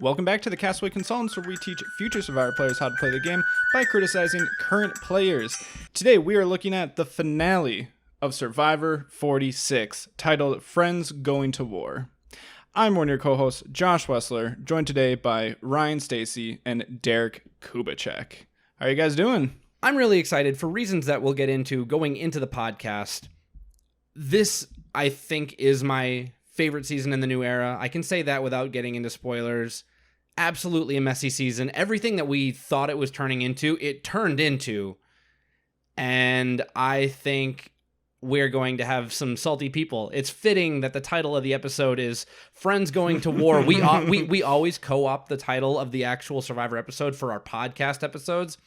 Welcome back to the Castaway Consultants, where we teach future Survivor players how to play the game by criticizing current players. Today, we are looking at the finale of Survivor 46, titled Friends Going to War. I'm one of your co-hosts, Josh Wessler, joined today by Ryan Stacy and Derek Kubacek. How are you guys doing? I'm really excited for reasons that we'll get into going into the podcast. This, I think, is my favorite season in the new era. I can say that without getting into spoilers. Absolutely a messy season. Everything that we thought it was turning into, it turned into. And I think we're going to have some salty people. It's fitting that the title of the episode is Friends Going to War. We always co-opt the title of the actual Survivor episode for our podcast episodes.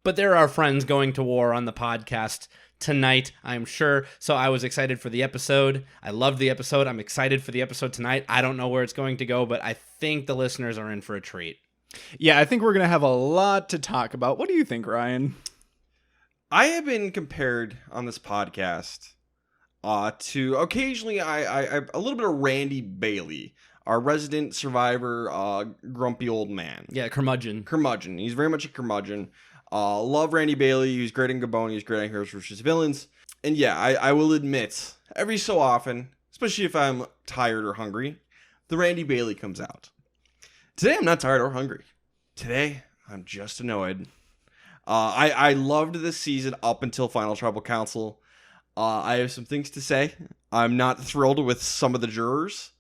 But there are friends going to war on the podcast tonight, I'm sure. So I was excited for the episode. I loved the episode. I'm excited for the episode tonight. I don't know where it's going to go, but I think the listeners are in for a treat. Yeah, I think we're going to have a lot to talk about. What do you think, Ryan? I have been compared on this podcast to occasionally a little bit of Randy Bailey, our resident Survivor grumpy old man. Yeah, curmudgeon. He's very much a curmudgeon. Love Randy Bailey. He was great in Gabon. He was great on Heroes vs. Villains. And yeah, I will admit, every so often, especially if I'm tired or hungry, the Randy Bailey comes out. Today, I'm not tired or hungry. Today, I'm just annoyed. I loved this season up until Final Tribal Council. I have some things to say. I'm not thrilled with some of the jurors.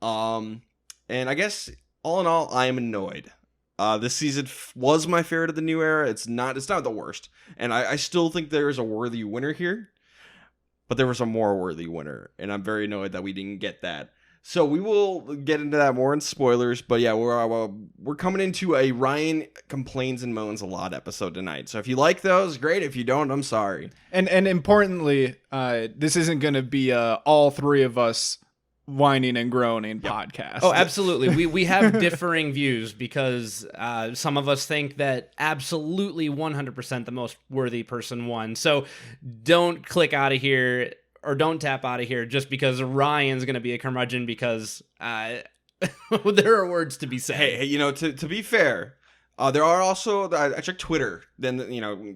And I guess, all in all, I am annoyed. This season was my favorite of the new era. It's not the worst. And I still think there is a worthy winner here. But there was a more worthy winner. And I'm very annoyed that we didn't get that. So we will get into that more in spoilers. But yeah, we're coming into a Ryan Complains and Moans a Lot episode tonight. So if you like those, great. If you don't, I'm sorry. And importantly, this isn't going to be all three of us whining and groaning podcast. Oh, absolutely. We have differing views because some of us think that absolutely 100% the most worthy person won. So don't click out of here or don't tap out of here just because Ryan's going to be a curmudgeon because there are words to be said. Hey, you know, to be fair, there are also, I checked Twitter, then, you know,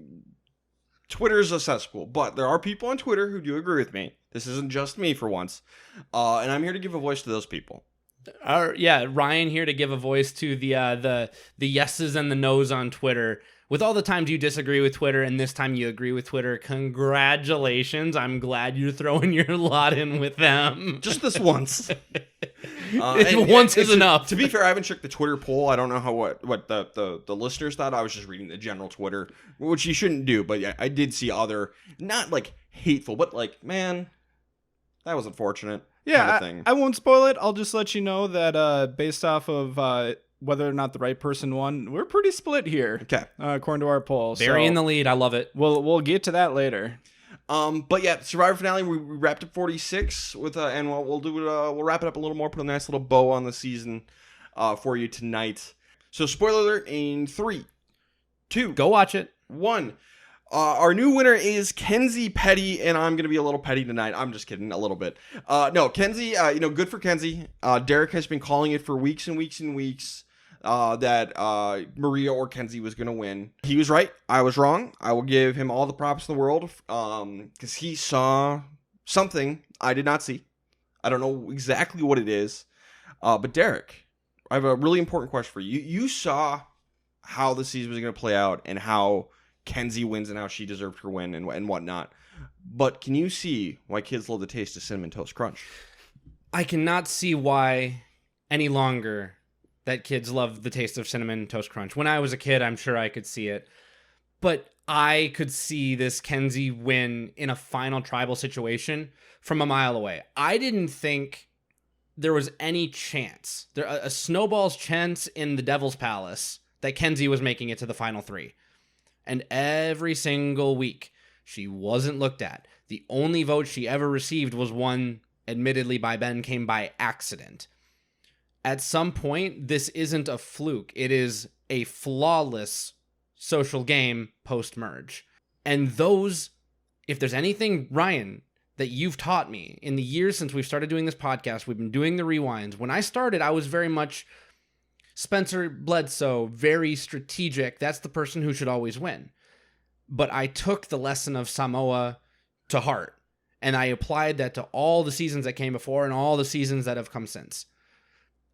Twitter's a cesspool, but there are people on Twitter who do agree with me. This isn't just me for once. And I'm here to give a voice to those people. Yeah, Ryan here to give a voice to the yeses and the nos on Twitter. With all the times you disagree with Twitter and this time you agree with Twitter, congratulations. I'm glad you're throwing your lot in with them. Just this once. Once is enough. To be fair, I haven't checked the Twitter poll. I don't know what the listeners thought. I was just reading the general Twitter, which you shouldn't do. But yeah, I did see other, not like hateful, but like, man, that was unfortunate. Yeah, kind of thing. I won't spoil it. I'll just let you know that based off of whether or not the right person won, we're pretty split here. Okay. According to our poll. Barry in the lead. I love it. We'll get to that later. But yeah, Survivor finale. We wrapped up 46 with and we'll wrap it up a little more. Put a nice little bow on the season for you tonight. So spoiler alert in 3, 2, go watch it. 1. Our new winner is Kenzie Petty, and I'm going to be a little petty tonight. I'm just kidding, a little bit. No, Kenzie, good for Kenzie. Derek has been calling it for weeks and weeks and weeks that Maria or Kenzie was going to win. He was right. I was wrong. I will give him all the props in the world because he saw something I did not see. I don't know exactly what it is. But Derek, I have a really important question for you. You saw how the season was going to play out and how Kenzie wins and how she deserved her win and whatnot. But can you see why kids love the taste of Cinnamon Toast Crunch? I cannot see why any longer that kids love the taste of Cinnamon Toast Crunch. When I was a kid, I'm sure I could see it. But I could see this Kenzie win in a final tribal situation from a mile away. I didn't think there was any chance, a snowball's chance in the Devil's Palace that Kenzie was making it to the final 3. And every single week, she wasn't looked at. The only vote she ever received was one, admittedly by Ben, came by accident. At some point, this isn't a fluke. It is a flawless social game post-merge. And those, if there's anything, Ryan, that you've taught me in the years since we've started doing this podcast, we've been doing the rewinds. When I started, I was very much Spencer Bledsoe, very strategic. That's the person who should always win. But I took the lesson of Samoa to heart, and I applied that to all the seasons that came before and all the seasons that have come since.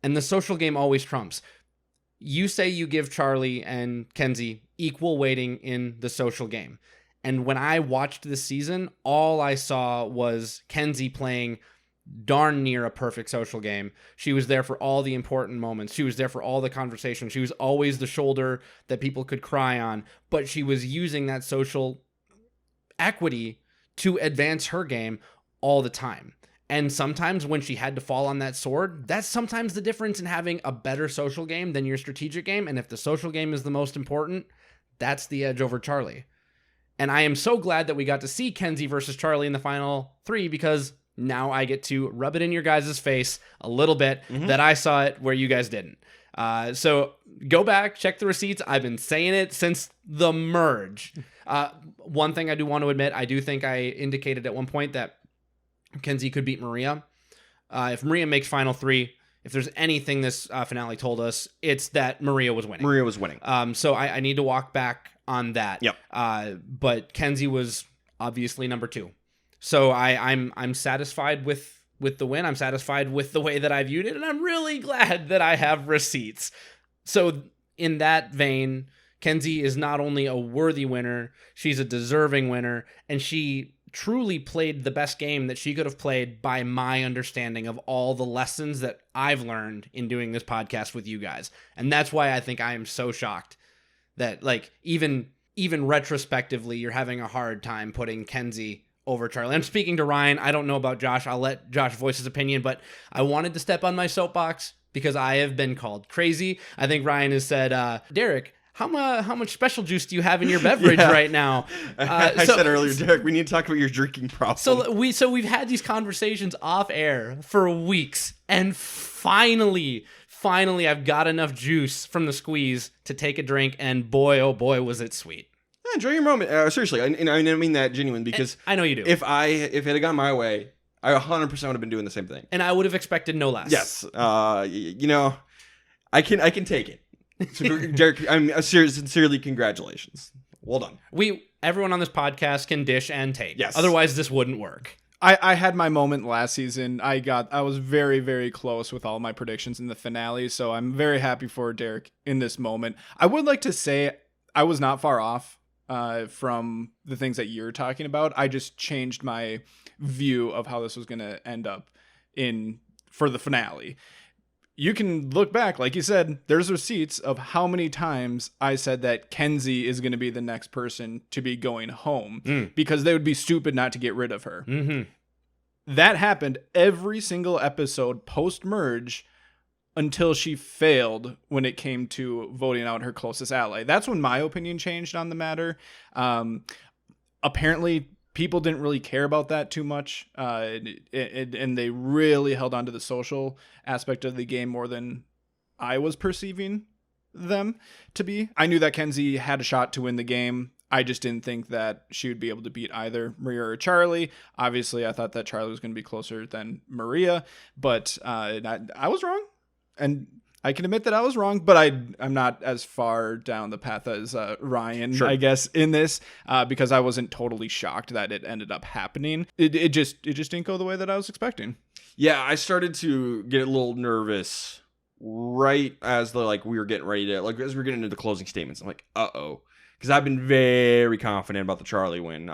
And the social game always trumps. You say you give Charlie and Kenzie equal weighting in the social game. And when I watched this season, all I saw was Kenzie playing darn near a perfect social game. She was there for all the important moments. She was there for all the conversation. She was always the shoulder that people could cry on, but she was using that social equity to advance her game all the time. And sometimes when she had to fall on that sword, that's sometimes the difference in having a better social game than your strategic game. And if the social game is the most important, that's the edge over Charlie. And I am so glad that we got to see Kenzie versus Charlie in the final 3, because now I get to rub it in your guys' face a little bit that I saw it where you guys didn't. So go back, check the receipts. I've been saying it since the merge. One thing I do want to admit, I do think I indicated at one point that Kenzie could beat Maria. If Maria makes final 3, if there's anything this finale told us, it's that Maria was winning. Maria was winning. So I need to walk back on that. Yep. But Kenzie was obviously number 2. So I'm satisfied with the win. I'm satisfied with the way that I viewed it, and I'm really glad that I have receipts. So in that vein, Kenzie is not only a worthy winner, she's a deserving winner, and she truly played the best game that she could have played by my understanding of all the lessons that I've learned in doing this podcast with you guys. And that's why I think I am so shocked that, like, even retrospectively, you're having a hard time putting Kenzie over Charlie. I'm speaking to Ryan. I don't know about Josh. I'll let Josh voice his opinion, but I wanted to step on my soapbox because I have been called crazy. I think Ryan has said, Derek, how much special juice do you have in your beverage right now? I said earlier, Derek, we need to talk about your drinking problem. So we've had these conversations off air for weeks, and finally I've got enough juice from the squeeze to take a drink, and boy, oh boy, was it sweet. Yeah, enjoy your moment. Seriously, and I mean that genuine, because I know you do. If it had gone my way, I 100% would have been doing the same thing. And I would have expected no less. Yes. I can take it. So, Derek, I'm sincerely congratulations. Well done. Everyone on this podcast can dish and take. Yes. Otherwise, this wouldn't work. I had my moment last season. I was very, very close with all my predictions in the finale, so I'm very happy for Derek in this moment. I would like to say I was not far off from the things that you're talking about. I just changed my view of how this was going to end up for the finale. You can look back, like you said, there's receipts of how many times I said that Kenzie is going to be the next person to be going home because they would be stupid not to get rid of her. Mm-hmm. That happened every single episode post-merge until she failed when it came to voting out her closest ally. That's when my opinion changed on the matter. Apparently, people didn't really care about that too much, and they really held on to the social aspect of the game more than I was perceiving them to be. I knew that Kenzie had a shot to win the game. I just didn't think that she would be able to beat either Maria or Charlie. Obviously, I thought that Charlie was going to be closer than Maria, but I was wrong. And I can admit that I was wrong, but I'm not as far down the path as Ryan, sure, I guess, in this, because I wasn't totally shocked that it ended up happening. It just didn't go the way that I was expecting. Yeah, I started to get a little nervous right as we were getting ready to, as we were getting into the closing statements. I'm like, uh-oh. Because I've been very confident about the Charlie win.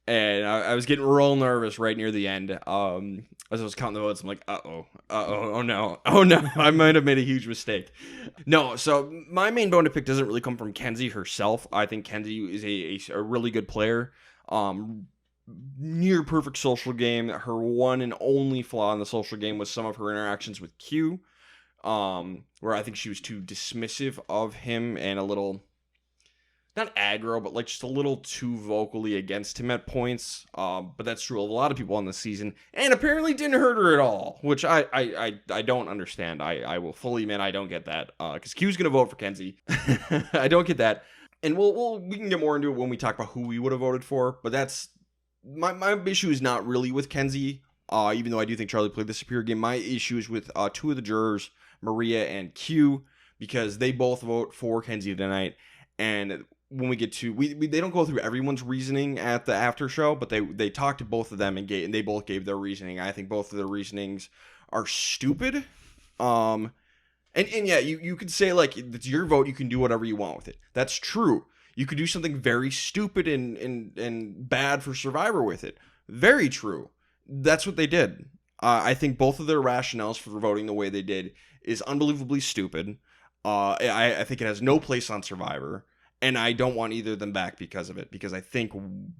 And I was getting real nervous right near the end. As I was counting the votes, I'm like, oh no, I might have made a huge mistake. No, so my main bone to pick doesn't really come from Kenzie herself. I think Kenzie is a really good player. Near perfect social game. Her one and only flaw in the social game was some of her interactions with Q, where I think she was too dismissive of him and a little, not aggro, but just a little too vocally against him at points. But that's true of a lot of people on this season, and apparently didn't hurt her at all, which I don't understand. I will fully admit I don't get that, because Q's gonna vote for Kenzie. I don't get that, and we can get more into it when we talk about who we would have voted for. But that's my issue is not really with Kenzie, even though I do think Charlie played the superior game. My issue is with two of the jurors, Maria and Q, because they both vote for Kenzie tonight. And when we get to they don't go through everyone's reasoning at the after show, but they talked to both of them and they both gave their reasoning. I think both of their reasonings are stupid. And yeah, you could say, like, it's your vote, you can do whatever you want with it. That's true. You could do something very stupid and bad for Survivor with it. Very true. That's what they did. I think both of their rationales for voting the way they did is unbelievably stupid. I think it has no place on Survivor, and I don't want either of them back because of it, because I think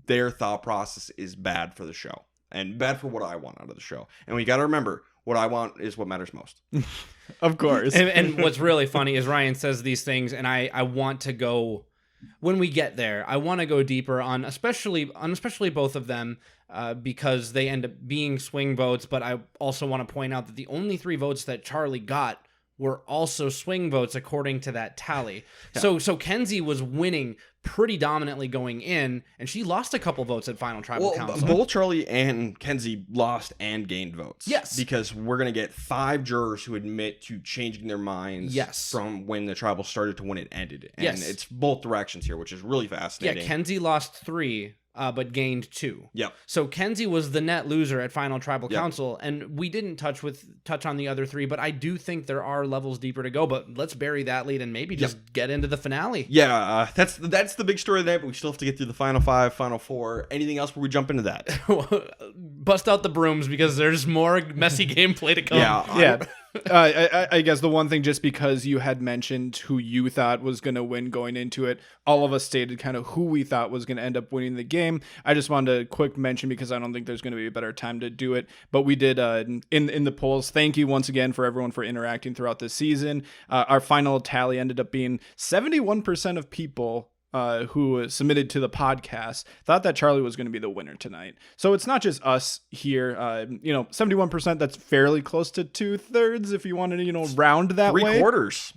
their thought process is bad for the show and bad for what I want out of the show. And we got to remember, what I want is what matters most. Of course. And what's really funny is Ryan says these things, and I want to go, when we get there, I want to go deeper on especially both of them, because they end up being swing votes. But I also want to point out that the only 3 votes that Charlie got were also swing votes according to that tally. Yeah. So Kenzie was winning pretty dominantly going in, and she lost a couple votes at Final Tribal Council. Both Charlie and Kenzie lost and gained votes. Yes. Because we're going to get 5 jurors who admit to changing their minds from when the tribal started to when it ended. And it's both directions here, which is really fascinating. Yeah, Kenzie lost 3. But gained 2. Yep. So Kenzie was the net loser at Final Tribal Council, and we didn't touch on the other 3, but I do think there are levels deeper to go. But let's bury that lead and maybe just get into the finale. Yeah, that's the big story of the night, but we still have to get through the final 5, final 4. Anything else before we jump into that? Bust out the brooms, because there's more messy gameplay to come. Yeah. I guess the one thing, just because you had mentioned who you thought was going to win going into it, all of us stated kind of who we thought was going to end up winning the game. I just wanted to quick mention, because I don't think there's going to be a better time to do it, but we did in the polls. Thank you once again for everyone for interacting throughout the season. Our final tally ended up being 71% of people who submitted to the podcast thought that Charlie was going to be the winner tonight. So it's not just us here. 71%, that's fairly close to 2/3 if you want to, round that way. 3/4.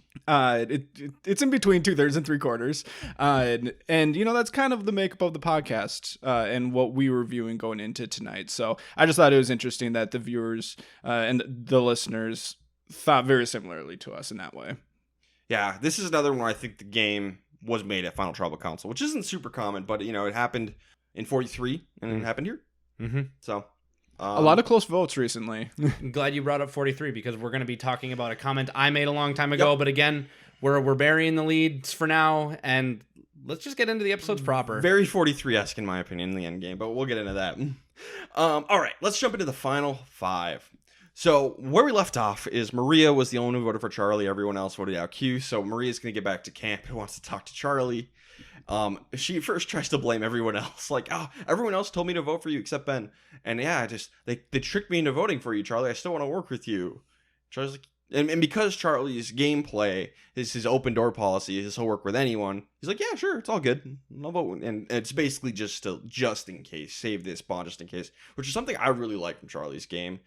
It's in between 2/3 and 3/4. And that's kind of the makeup of the podcast and what we were viewing going into tonight. So I just thought it was interesting that the viewers and the listeners thought very similarly to us in that way. Yeah, this is another one where I think the game was made at Final Tribal Council, which isn't super common, but it happened in 43 and it happened here. Mm-hmm. So a lot of close votes recently. I'm glad you brought up 43, because we're going to be talking about a comment I made a long time ago. But again, we're burying the leads for now, and let's just get into the episodes proper. Very 43-esque in my opinion in the end game, but we'll get into that. All right, let's jump into the final 5. So where we left off is Maria was the only one who voted for Charlie. Everyone else voted out Q. So Maria's going to get back to camp and wants to talk to Charlie. She first tries to blame everyone else. Like, everyone else told me to vote for you except Ben. And yeah, they tricked me into voting for you, Charlie. I still want to work with you. Charlie's like, and because Charlie's gameplay is his open door policy, he'll work with anyone. He's like, yeah, sure, it's all good. I'll vote. And it's basically just in case, save this spawn just in case, which is something I really like from Charlie's game.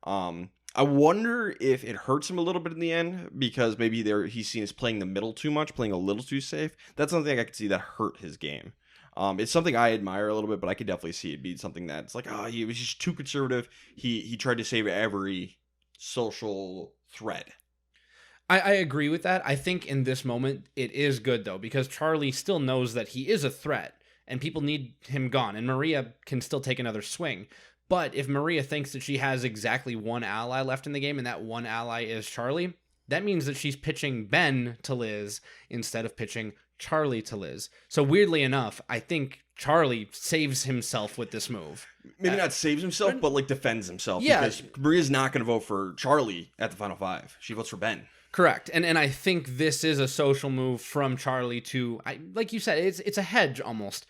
I wonder if it hurts him a little bit in the end, because maybe he's seen as playing the middle too much, playing a little too safe. That's something I could see that hurt his game. It's something I admire a little bit, but I could definitely see it being something that's like, he was just too conservative. He tried to save every social thread. I agree with that. I think in this moment it is good, though, because Charlie still knows that he is a threat and people need him gone, and Maria can still take another swing. But if Maria thinks that she has exactly one ally left in the game, and that one ally is Charlie, that means that she's pitching Ben to Liz instead of pitching Charlie to Liz. So weirdly enough, I think Charlie saves himself with this move. Maybe not saves himself, but defends himself. Yeah. Because Maria's not going to vote for Charlie at the final 5. She votes for Ben. Correct. And I think this is a social move from Charlie to, like you said, it's a hedge almost.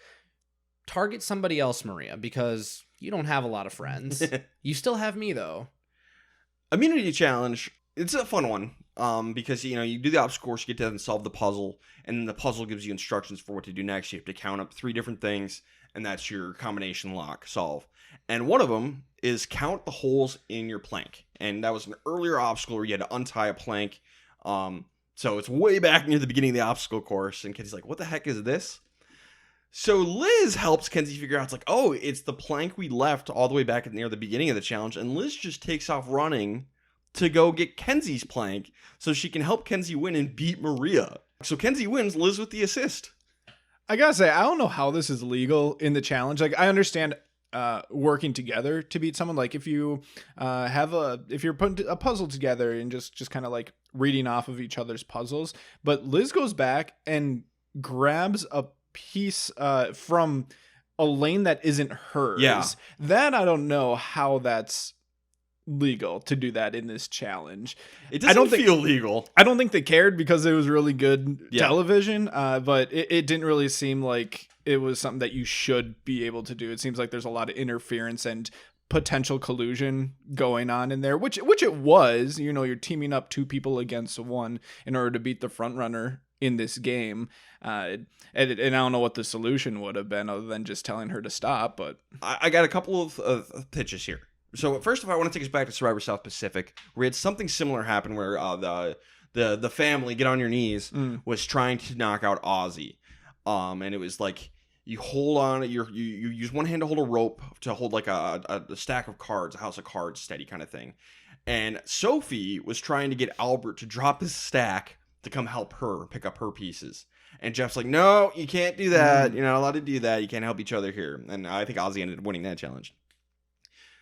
Target somebody else, Maria, because you don't have a lot of friends. You still have me, though. Immunity challenge. It's a fun one. Because, you do the obstacle course, you get to then solve the puzzle, and then the puzzle gives you instructions for what to do next. You have to count up 3 different things, and that's your combination lock solve. And one of them is count the holes in your plank. And that was an earlier obstacle where you had to untie a plank. So it's way back near the beginning of the obstacle course, and Kenzie's like, what the heck is this? So Liz helps Kenzie figure out, it's the plank we left all the way back near the beginning of the challenge, and Liz just takes off running to go get Kenzie's plank so she can help Kenzie win and beat Maria. So Kenzie wins, Liz with the assist. I gotta say, I don't know how this is legal in the challenge. Like, I understand working together to beat someone. Like, if you if you're putting a puzzle together and just kind of like reading off of each other's puzzles, but Liz goes back and grabs a piece from a lane that isn't hers. Yeah. That I don't know how that's legal to do that in this challenge. It doesn't feel legal. I don't think they cared because it was really good television, but it didn't really seem like it was something that you should be able to do. It seems like there's a lot of interference and potential collusion going on in there, which it was. You know, you're teaming up 2 people against 1 in order to beat the front runner in this game. And I don't know what the solution would have been other than just telling her to stop. But I got a couple of pitches here. So first of all, I want to take us back to Survivor South Pacific. We had something similar happen where the family, get on your knees, was trying to knock out Ozzy. And it was like you hold on, you use one hand to hold a rope to hold like a stack of cards, a house of cards steady kind of thing. And Sophie was trying to get Albert to drop his stack to come help her pick up her pieces. And Jeff's like, no, you can't do that. You're not allowed to do that. You can't help each other here. And I think Ozzy ended up winning that challenge.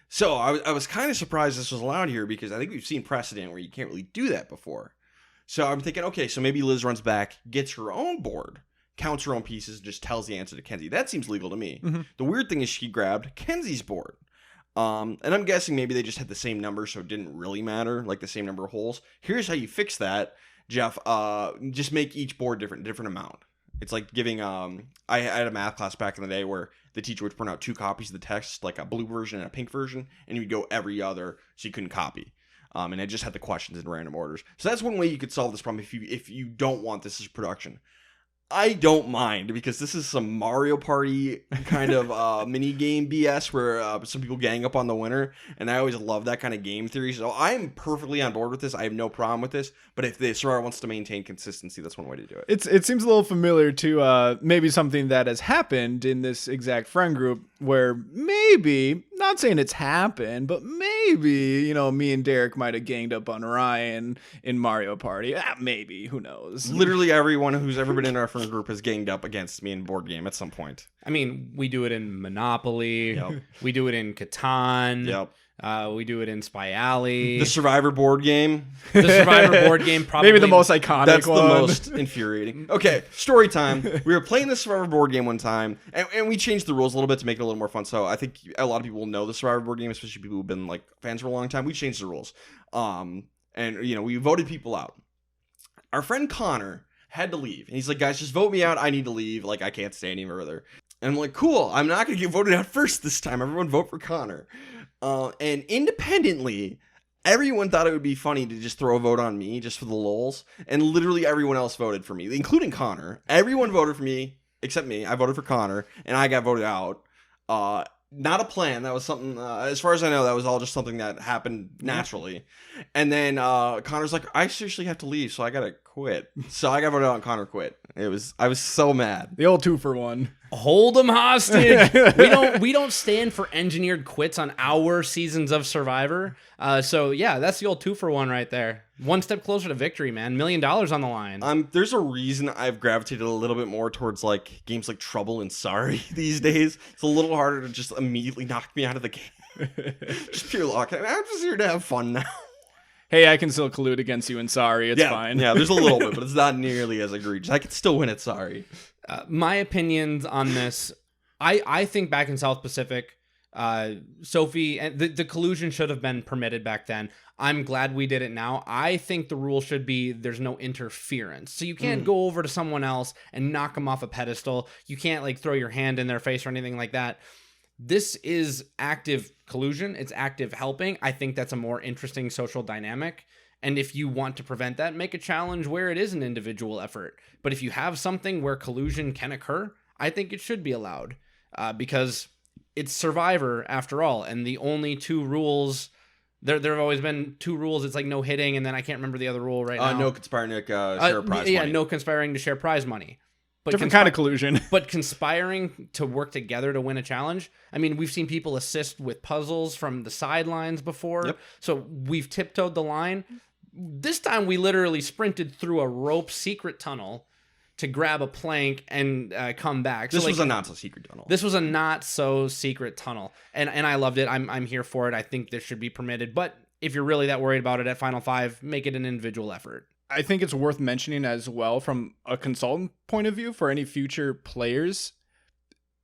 So I was kind of surprised this was allowed here because I think we've seen precedent where you can't really do that before. So I'm thinking, okay, so maybe Liz runs back, gets her own board, counts her own pieces, and just tells the answer to Kenzie. That seems legal to me. Mm-hmm. The weird thing is she grabbed Kenzie's board. And I'm guessing maybe they just had the same number, so it didn't really matter, like the same number of holes. Here's how you fix that, Jeff. Just make each board different amount. It's like giving, I had a math class back in the day where the teacher would print out 2 copies of the text, like a blue version and a pink version, and you'd go every other so you couldn't copy. And it just had the questions in random orders. So that's one way you could solve this problem if you don't want this as production. I don't mind because this is some Mario Party kind of mini game BS where some people gang up on the winner, and I always love that kind of game theory. So I'm perfectly on board with this. I have no problem with this. But if the Survivor wants to maintain consistency, that's one way to do it. It seems a little familiar to maybe something that has happened in this exact friend group where maybe, not saying it's happened, but maybe, you know, me and Derek might have ganged up on Ryan in Mario Party. Maybe, who knows? Literally everyone who's ever been in our friend group has ganged up against me in board game at some point. I mean, we do it in Monopoly. Yep. We do it in Catan. Yep. We do it in Spy Alley. The Survivor board game. The Survivor board game, probably. Maybe the most iconic That's one. the most infuriating. Okay, story time. We were playing the Survivor board game one time, and we changed the rules a little bit to make it a little more fun. So I think a lot of people will know the Survivor board game, especially people who've been like fans for a long time. We changed the rules. And, you know, we voted people out. Our friend Connor had to leave. And he's like, guys, just vote me out. I need to leave. Like, I can't stay any further. And I'm like, cool. I'm not going to get voted out first this time. Everyone vote for Connor. And independently, everyone thought it would be funny to just throw a vote on me just for the lulz. And literally everyone else voted for me, including Connor. Everyone voted for me except me. I voted for Connor, and I got voted out. Not a plan. That was something, as far as I know, that was all just something that happened naturally. And then Connor's like, I seriously have to leave, so I got to quit. So I got voted out and Connor quit. I was so mad. The old 2-for-1. Hold them hostage. we don't stand for engineered quits on our seasons of Survivor. So yeah, that's the old 2-for-1 right there. One step closer to victory, man. $1 million on the line. There's a reason I've gravitated a little bit more towards like games like Trouble and Sorry these days. It's a little harder to just immediately knock me out of the game. Just pure luck. I'm just here to have fun now. Hey, I can still collude against you in Sorry. It's fine. Yeah, there's a little bit, but it's not nearly as egregious. I could still win at Sorry. My opinions on this, I think back in South Pacific, Sophie, and the collusion should have been permitted back then. I'm glad we did it now. I think the rule should be there's no interference. So you can't go over to someone else and knock them off a pedestal. You can't like throw your hand in their face or anything like that. This is active collusion. It's active helping. I think that's a more interesting social dynamic. And if you want to prevent that, make a challenge where it is an individual effort. But if you have something where collusion can occur, I think it should be allowed because it's Survivor after all. And the only 2 rules, there have always been 2 rules. It's like no hitting, and then I can't remember the other rule right now. No conspiring to share prize money. Yeah, no conspiring to share prize money. Different kind of collusion. But conspiring to work together to win a challenge. I mean, we've seen people assist with puzzles from the sidelines before. Yep. So we've tiptoed the line. This time we literally sprinted through a rope secret tunnel to grab a plank and come back. This was a not so secret tunnel. This was a not so secret tunnel, and I loved it. I'm here for it. I think this should be permitted. But if you're really that worried about it at Final Five, make it an individual effort. I think it's worth mentioning as well from a consultant point of view for any future players.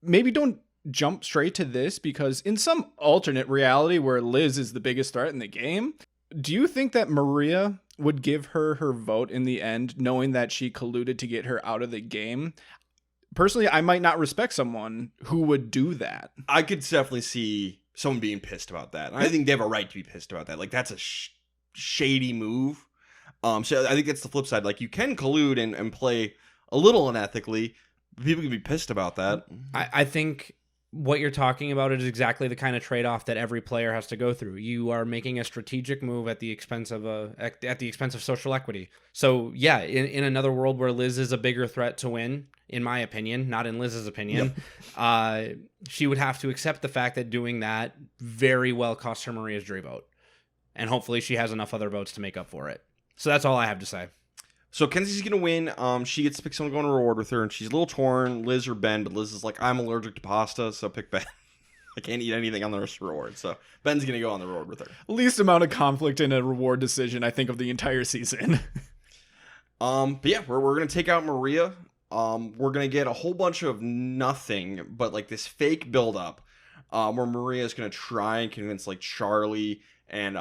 Maybe don't jump straight to this, because in some alternate reality where Liz is the biggest threat in the game, do you think that Maria would give her vote in the end, knowing that she colluded to get her out of the game? Personally, I might not respect someone who would do that. I could definitely see someone being pissed about that. And I think they have a right to be pissed about that. Like, that's a shady move. So I think that's the flip side. Like, you can collude and play a little unethically. People can be pissed about that. I think what you're talking about is exactly the kind of trade-off that every player has to go through. You are making a strategic move at the expense of social equity. So yeah, in another world where Liz is a bigger threat to win, in my opinion, not in Liz's opinion, she would have to accept the fact that doing that very well costs her Maria's jury vote. And hopefully she has enough other votes to make up for it. So that's all I have to say. So Kenzie's going to win. She gets to pick someone to go on a reward with her, and she's a little torn, Liz or Ben, but Liz is like, I'm allergic to pasta, so pick Ben. I can't eat anything on the reward, so Ben's going to go on the reward with her. Least amount of conflict in a reward decision, I think, of the entire season. But yeah, we're going to take out Maria. We're going to get a whole bunch of nothing, but like this fake buildup, where Maria's going to try and convince like Charlie and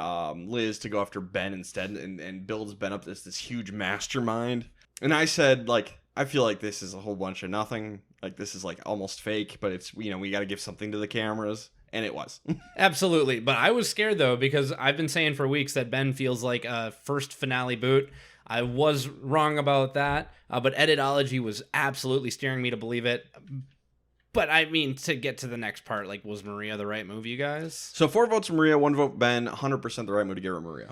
Liz to go after Ben instead, and builds Ben up as this huge mastermind. And I said, like, I feel like this is a whole bunch of nothing. Like, this is like almost fake, but it's, you know, we got to give something to the cameras. And it was. Absolutely. But I was scared, though, because I've been saying for weeks that Ben feels like a first finale boot. I was wrong about that, but Editology was absolutely steering me to believe it. But I mean, to get to the next part, like, was Maria the right move, you guys? So 4 votes Maria, 1 vote Ben, 100% the right move to get rid of Maria.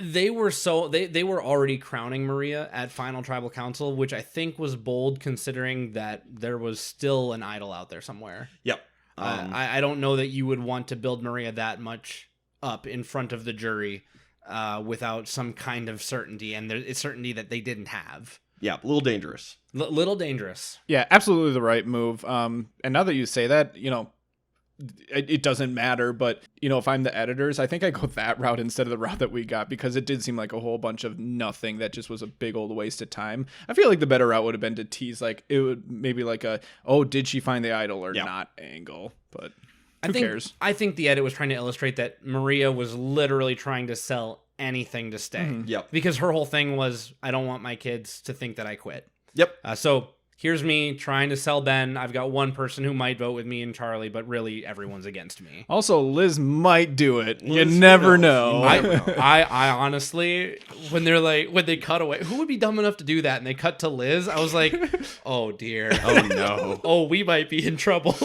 They were they were already crowning Maria at Final Tribal Council, which I think was bold considering that there was still an idol out there somewhere. Yep. I don't know that you would want to build Maria that much up in front of the jury without some kind of certainty, and it's certainty that they didn't have. Yeah, a little dangerous. Little dangerous. Yeah, absolutely the right move. And now that you say that, you know, it doesn't matter, but, you know, if I'm the editors, I think I go that route instead of the route that we got, because it did seem like a whole bunch of nothing that just was a big old waste of time. I feel like the better route would have been to tease, like, it would maybe like a, oh, did she find the idol or not angle, but who cares? I think the edit was trying to illustrate that Maria was literally trying to sell anything to stay. Mm-hmm. Yep. Because her whole thing was, I don't want my kids to think that I quit. Yep. So here's me trying to sell Ben. I've got one person who might vote with me and Charlie, but really everyone's against me. Also, Liz might do it. Liz, you never know. I honestly, when they cut away, who would be dumb enough to do that? And they cut to Liz. I was like, oh dear. Oh no. Oh, we might be in trouble.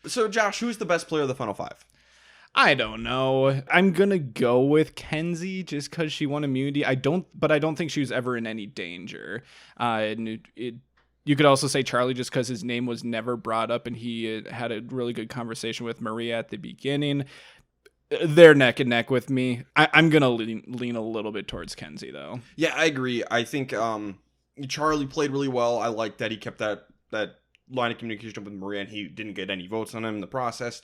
So Josh, who's the best player of the Final 5? I don't know. I'm gonna go with Kenzie just because she won immunity. I don't think she was ever in any danger. You could also say Charlie just because his name was never brought up and he had a really good conversation with Maria at the beginning. They're neck and neck with me. I'm gonna lean a little bit towards Kenzie though. Yeah, I agree. I think Charlie played really well. I like that he kept that line of communication up with Maria and he didn't get any votes on him in the process.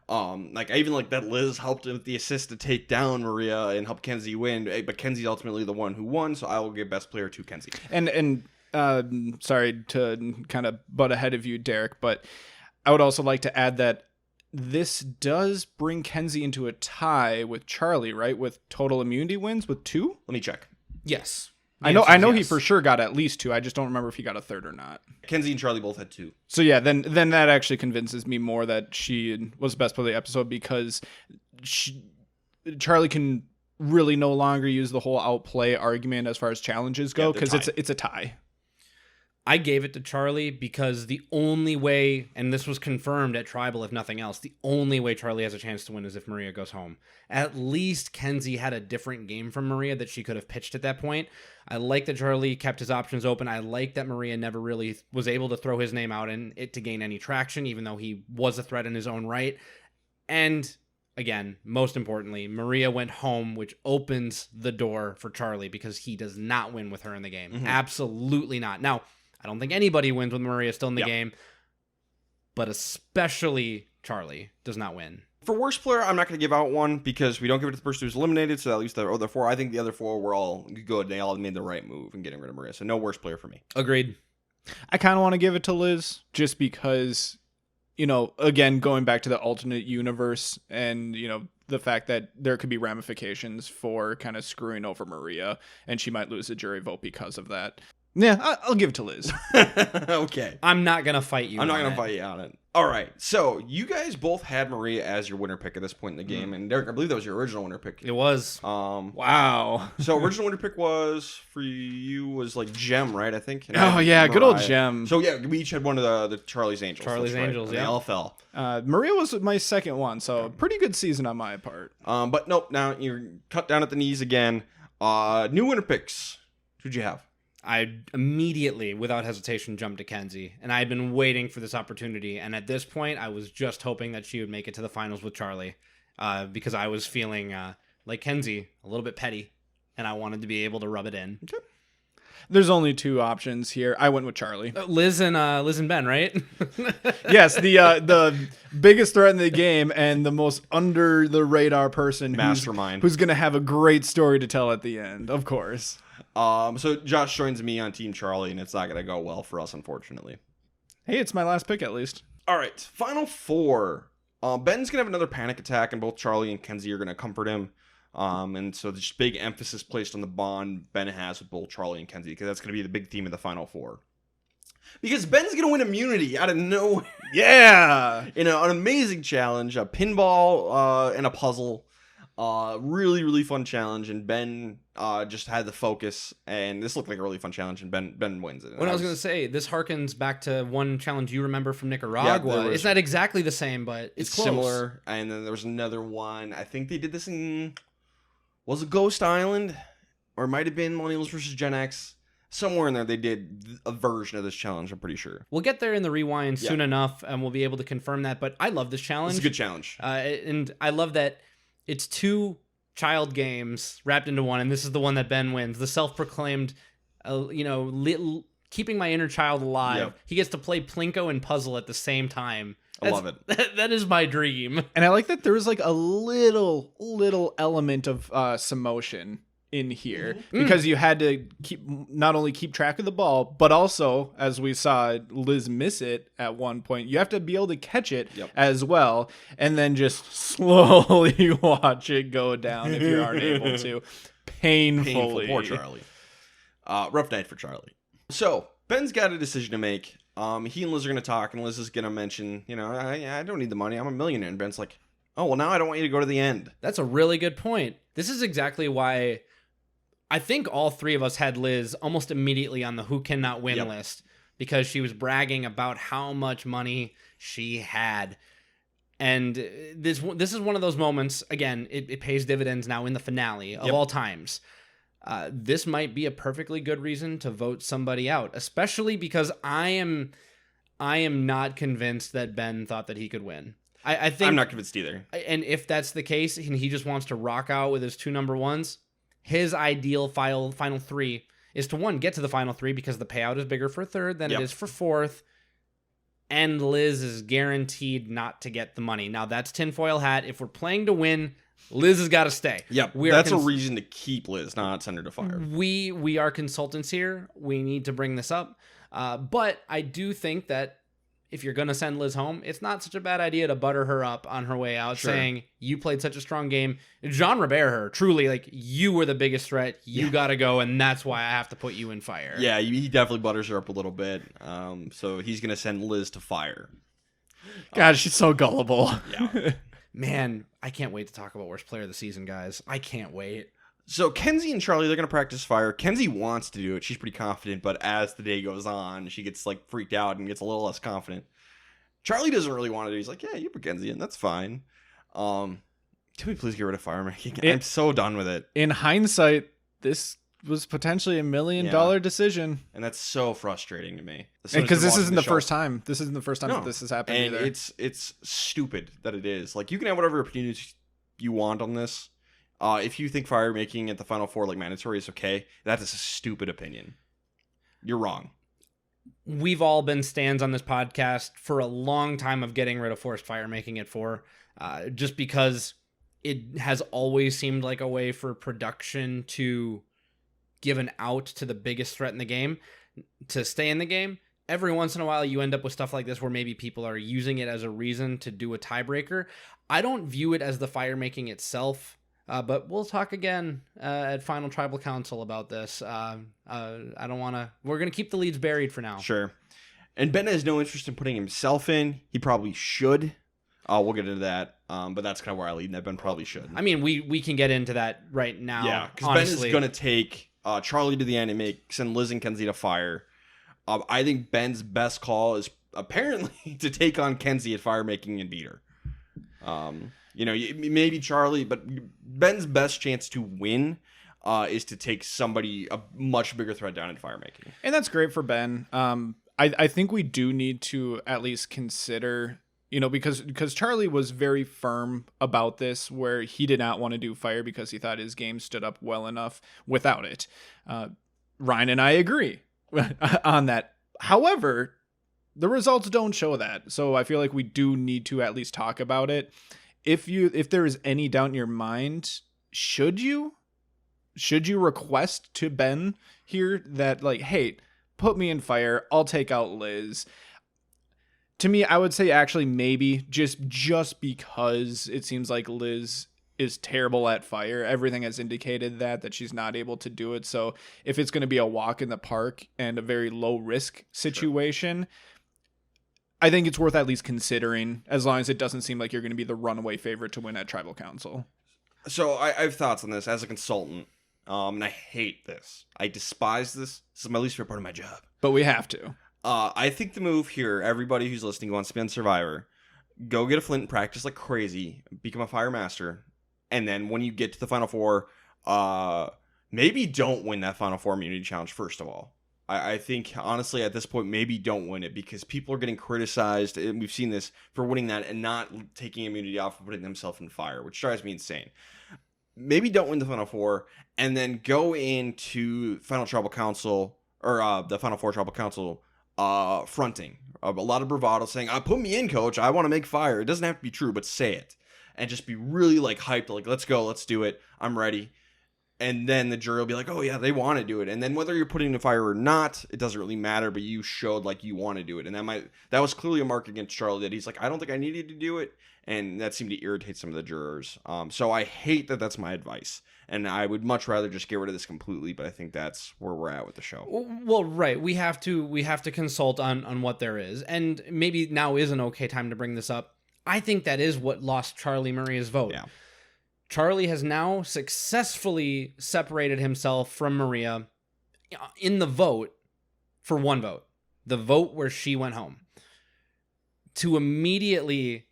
Like I even like that Liz helped with the assist to take down Maria and help Kenzie win, but Kenzie's ultimately the one who won, so I will give best player to Kenzie. And sorry to kind of butt ahead of you, Derek, but I would also like to add that this does bring Kenzie into a tie with Charlie, right? With total immunity wins with 2? Let me check. Yes. I know he for sure got at least 2. I just don't remember if he got a third or not. Kenzie and Charlie both had 2. So yeah, then that actually convinces me more that she was best player of the episode, because Charlie can really no longer use the whole outplay argument as far as challenges go, because it's a tie. I gave it to Charlie because the only way, and this was confirmed at Tribal if nothing else, the only way Charlie has a chance to win is if Maria goes home. At least Kenzie had a different game from Maria that she could have pitched at that point. I like that Charlie kept his options open. I like that Maria never really was able to throw his name out in it to gain any traction, even though he was a threat in his own right. And again, most importantly, Maria went home, which opens the door for Charlie because he does not win with her in the game. Mm-hmm. Absolutely not. Now, I don't think anybody wins with Maria still in the game, but especially Charlie does not win. For worst player, I'm not going to give out one because we don't give it to the person who's eliminated, so at least the other 4. I think the other 4 were all good. They all made the right move in getting rid of Maria, so no worst player for me. Agreed. I kind of want to give it to Liz just because, again, going back to the alternate universe and, the fact that there could be ramifications for kind of screwing over Maria and she might lose a jury vote because of that. Yeah, I'll give it to Liz. Okay. I'm not going to fight you. I'm not going to fight you on it. All right. So you guys both had Maria as your winner pick at this point in the game. And Derek, I believe that was your original winner pick. It was. Wow. So original winner pick was for you was like Gem, right? I think. And Oh, yeah. Good old Gem. So yeah, we each had one of the Charlie's Angels. Charlie's That's right, Angels, the yeah. LFL. Maria was my second one, so pretty good season on my part. But nope. Now you're cut down at the knees again. New winner picks. Who'd you have? I immediately, without hesitation, jumped to Kenzie, and I had been waiting for this opportunity. And at this point, I was just hoping that she would make it to the finals with Charlie, because I was feeling like Kenzie, a little bit petty, and I wanted to be able to rub it in. Okay. There's only 2 options here. I went with Charlie. Liz and Ben, right? Yes, the biggest threat in the game and the most under the radar person, Mastermind, who's going to have a great story to tell at the end, of course. So Josh joins me on Team Charlie, and it's not going to go well for us, unfortunately. Hey, it's my last pick at least. All right, final 4. Ben's going to have another panic attack, and both Charlie and Kenzie are going to comfort him. And so there's big emphasis placed on the bond Ben has with both Charlie and Kenzie, because that's going to be the big theme of the final 4. Because Ben's going to win immunity out of nowhere. Yeah! In an amazing challenge, a pinball and a puzzle. Really, really fun challenge, and Ben just had the focus, and this looked like a really fun challenge, and Ben wins it. What I was going to say, this harkens back to one challenge you remember from Nicaragua. Yeah, it's not exactly the same, but it's close. Similar. And then there was another one. I think they did this in, was it Ghost Island? Or it might have been Millennials versus Gen X. Somewhere in there they did a version of this challenge, I'm pretty sure. We'll get there in the rewind soon enough, and we'll be able to confirm that, but I love this challenge. It's a good challenge. And I love that it's 2 child games wrapped into one, and this is the one that Ben wins. The self-proclaimed, keeping my inner child alive. Yep. He gets to play Plinko and puzzle at the same time. I love it. That is my dream. And I like that there was like a little element of some motion in here because you had to not only keep track of the ball, but also, as we saw Liz miss it at one point, you have to be able to catch it as well, and then just slowly watch it go down if you aren't able to. Painfully. Poor Charlie. Rough night for Charlie. So Ben's got a decision to make. He and Liz are going to talk, and Liz is going to mention, I don't need the money. I'm a millionaire. And Ben's like, oh, well, now I don't want you to go to the end. That's a really good point. This is exactly why I think all 3 of us had Liz almost immediately on the who cannot win list, because she was bragging about how much money she had. And this is one of those moments, again, it pays dividends now in the finale of all times. This might be a perfectly good reason to vote somebody out, especially because I am not convinced that Ben thought that he could win. I think I'm not convinced either. And if that's the case, and he just wants to rock out with his 2 number 1s, his ideal final 3 is to, 1, get to the final 3 because the payout is bigger for 3rd than it is for 4th. And Liz is guaranteed not to get the money. Now, that's tinfoil hat. If we're playing to win, Liz has got to stay. Yep, that's a reason to keep Liz, not send her to fire. We are consultants here. We need to bring this up. But I do think that if you're going to send Liz home, it's not such a bad idea to butter her up on her way out, saying, you played such a strong game. Jean Robert her, truly, like, you were the biggest threat. You got to go, and that's why I have to put you in fire. Yeah, he definitely butters her up a little bit. So he's going to send Liz to fire. God, she's so gullible. Yeah. Man, I can't wait to talk about worst player of the season, guys. I can't wait. So Kenzie and Charlie, they're going to practice fire. Kenzie wants to do it. She's pretty confident, but as the day goes on, she gets like freaked out and gets a little less confident. Charlie doesn't really want to do it. He's like, yeah, you put Kenzie in. That's fine. Can we please get rid of fire making? I'm so done with it. In hindsight, this was potentially $1 million decision. And that's so frustrating to me. Because this isn't the first time. This isn't the first time that this has happened and either. It's stupid that it is. Like, you can have whatever opinions you want on this. If you think fire making at the Final Four like mandatory is okay, that is a stupid opinion. You're wrong. We've all been stands on this podcast for a long time of getting rid of forced fire making at 4, just because it has always seemed like a way for production to give an out to the biggest threat in the game to stay in the game. Every once in a while, you end up with stuff like this where maybe people are using it as a reason to do a tiebreaker. I don't view it as the fire making itself. But we'll talk again at Final Tribal Council about this. I don't want to... We're going to keep the leads buried for now. Sure. And Ben has no interest in putting himself in. He probably should. We'll get into that. But that's kind of where I lead, and that Ben probably should. I mean, we can get into that right now. Yeah, because Ben is going to take Charlie to the end and send Liz and Kenzie to fire. I think Ben's best call is apparently to take on Kenzie at fire making and beat her. Maybe Charlie, but Ben's best chance to win is to take somebody, a much bigger threat down in fire making. And that's great for Ben. I think we do need to at least consider, because Charlie was very firm about this, where he did not want to do fire because he thought his game stood up well enough without it. Ryan and I agree on that. However, the results don't show that. So I feel like we do need to at least talk about it. If there is any doubt in your mind, should you request to Ben here that, like, hey, put me in fire, I'll take out Liz? To me, I would say actually maybe just because it seems like Liz is terrible at fire. Everything has indicated that she's not able to do it. So if it's going to be a walk in the park and a very low risk situation, sure, I think it's worth at least considering, as long as it doesn't seem like you're going to be the runaway favorite to win at Tribal Council. So I have thoughts on this as a consultant, and I hate this. I despise this. This is my least favorite part of my job. But we have to. I think the move here, everybody who's listening who wants to be on Survivor, go get a flint and practice like crazy, become a fire master, and then when you get to the Final Four, maybe don't win that Final Four immunity challenge first of all. I think, honestly, at this point, maybe don't win it because people are getting criticized, and we've seen this, for winning that and not taking immunity off and putting themselves in fire, which drives me insane. Maybe don't win the Final Four, and then go into Final Tribal Council, or the Final Four Tribal Council, fronting. A lot of bravado, saying, put me in, coach, I want to make fire. It doesn't have to be true, but say it. And just be really, like, hyped, like, let's go, let's do it, I'm ready. And then the jury will be like, oh, yeah, they want to do it. And then whether you're putting in a fire or not, it doesn't really matter. But you showed like you want to do it. And that was clearly a mark against Charlie, that he's like, I don't think I needed to do it. And that seemed to irritate some of the jurors. So I hate that that's my advice. And I would much rather just get rid of this completely. But I think that's where we're at with the show. Well, right. We have to consult on what there is. And maybe now is an okay time to bring this up. I think that is what lost Charlie Maria's vote. Yeah. Charlie has now successfully separated himself from Maria in the vote for one vote, the vote where she went home, to immediately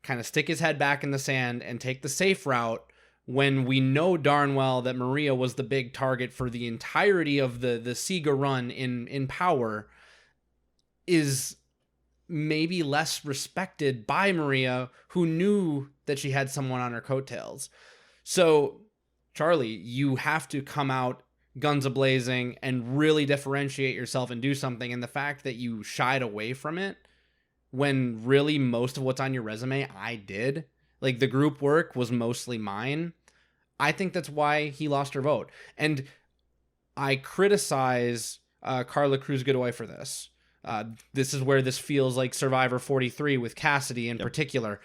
kind of stick his head back in the sand and take the safe route when we know darn well that Maria was the big target for the entirety of the Sega run in Power, is maybe less respected by Maria, who knew that she had someone on her coattails. So, Charlie, you have to come out guns a-blazing and really differentiate yourself and do something. And the fact that you shied away from it, when really most of what's on your resume I did, like the group work was mostly mine, I think that's why he lost her vote. And I criticize Carla Cruz Godoy for this. This is where this feels like Survivor 43 with Cassidy in particular.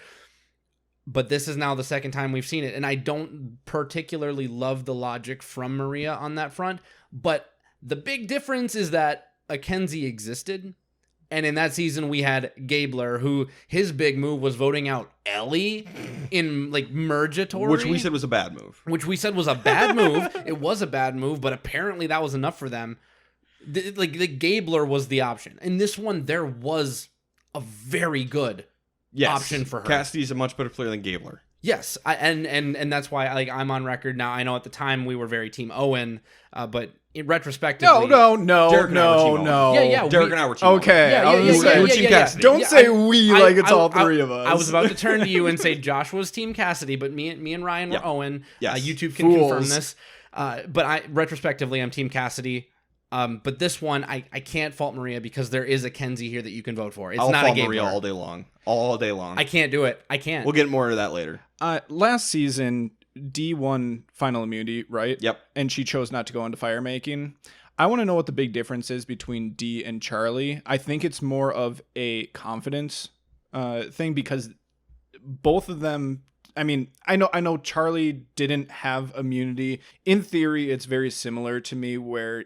But this is now the second time we've seen it. And I don't particularly love the logic from Maria on that front. But the big difference is that a Kenzie existed. And in that season, we had Gabler, who his big move was voting out Ellie in like Mergatory. Which we said was a bad move. Which we said was a bad move. It was a bad move, but apparently that was enough for them. The Gabler was the option. In this one, there was a very good option for her. Cassidy's a much better player than Gabler. Yes, and that's why I'm on record now. I know at the time we were very Team Owen, but retrospectively, no. Derek and I were Team Owen. Yeah, Derek and I were Team Owen. Okay, We're Team Cassidy. Don't say we like it's all three of us. I was about to turn to you and say Josh was Team Cassidy, but me and Ryan were Owen. Yes. YouTube can confirm this. But retrospectively, I'm Team Cassidy. But this one, I can't fault Maria because there is a Kenzie here that you can vote for. It's I'll not a fault Gabler. Maria all day long. All day long. I can't do it. I can't. We'll get more into that later. Last season, D won final immunity, right? Yep. And she chose not to go into fire making. I want to know what the big difference is between D and Charlie. I think it's more of a confidence thing because both of them. I mean, I know Charlie didn't have immunity. In theory, it's very similar to me where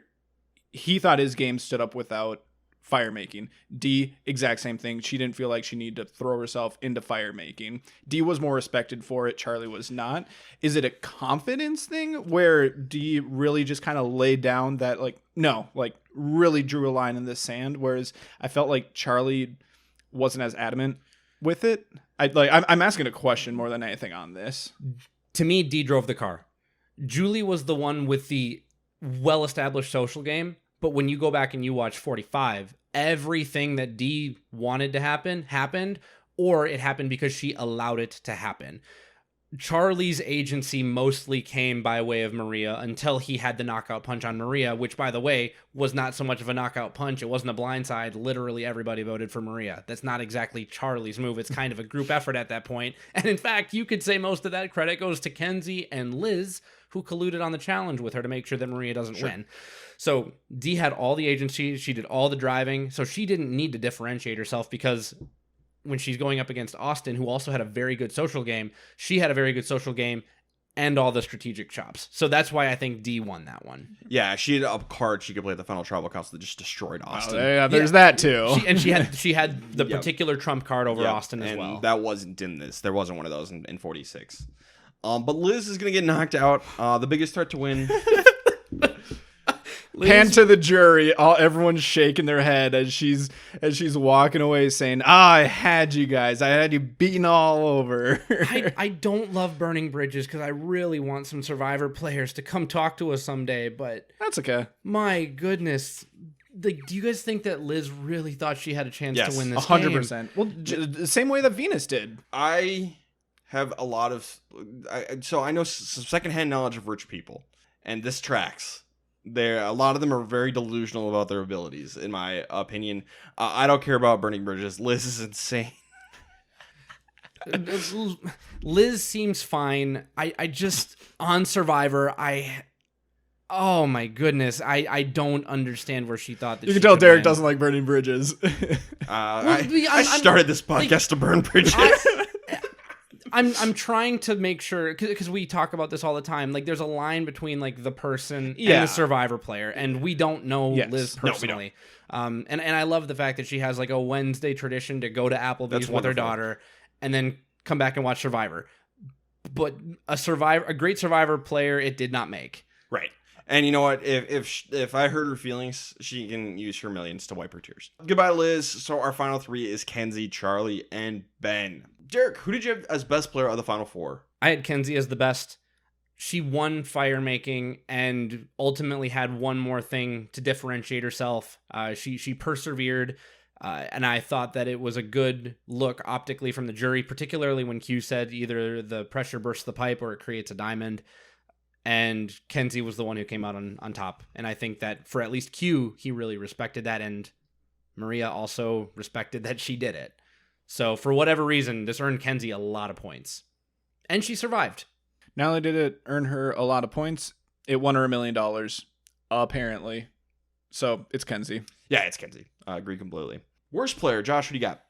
he thought his game stood up without fire making. D, exact same thing. She didn't feel like she needed to throw herself into fire making. D was more respected for it. Charlie was not. Is it a confidence thing where D really just kind of laid down that really drew a line in the sand? Whereas I felt like Charlie wasn't as adamant with it. I'm asking a question more than anything on this. To me, D drove the car. Julie was the one with the well-established social game, but when you go back and you watch 45, everything that D wanted to happen happened, or it happened because she allowed it to happen. Charlie's agency mostly came by way of Maria until he had the knockout punch on Maria, which, by the way, was not so much of a knockout punch. It wasn't a blindside. Literally everybody voted for Maria. That's not exactly Charlie's move. It's kind of a group effort at that point. And in fact, you could say most of that credit goes to Kenzie and Liz, who colluded on the challenge with her to make sure that Maria doesn't win. So D had all the agency. She did all the driving. So she didn't need to differentiate herself because when she's going up against Austin, who also had a very good social game, she had a very good social game and all the strategic chops. So that's why I think D won that one. Yeah, she had a card she could play at the final tribal council that just destroyed Austin. There's that too. She had the particular trump card over Austin as well. And that wasn't in this. There wasn't one of those in 46. But Liz is going to get knocked out. The biggest threat to win. Hand to the jury. Everyone's shaking their head as she's walking away saying, I had you guys. I had you beaten all over. I don't love burning bridges because I really want some Survivor players to come talk to us someday, but that's okay. My goodness. Do you guys think that Liz really thought she had a chance to win this 100%. game? Well, the same way that Venus did. I have a lot of... So I know some secondhand knowledge of rich people, and this tracks. A lot of them are very delusional about their abilities, in my opinion. I don't care about burning bridges. Liz is insane. Liz seems fine. I just... On Survivor, oh my goodness, I don't understand where she thought that you can tell Derek doesn't like burning bridges. I started this podcast to burn bridges. I'm trying to make sure, because we talk about this all the time. Like, there's a line between like the person and the Survivor player, and we don't know Liz personally. No, we don't. And I love the fact that she has like a Wednesday tradition to go to Applebee's with her daughter, and then come back and watch Survivor. But a great Survivor player, it did not make. Right. And you know what? If I hurt her feelings, she can use her millions to wipe her tears. Goodbye, Liz. So our final three is Kenzie, Charlie, and Ben. Derek, who did you have as best player of the final four? I had Kenzie as the best. She won fire making and ultimately had one more thing to differentiate herself. She persevered, and I thought that it was a good look optically from the jury, particularly when Q said either the pressure bursts the pipe or it creates a diamond. And Kenzie was the one who came out on top. And I think that for at least Q, he really respected that. And Maria also respected that she did it. So for whatever reason, this earned Kenzie a lot of points. And she survived. Not only did it earn her a lot of points, it won her $1 million, apparently. So it's Kenzie. Yeah, it's Kenzie. I agree completely. Worst player, Josh, what do you got?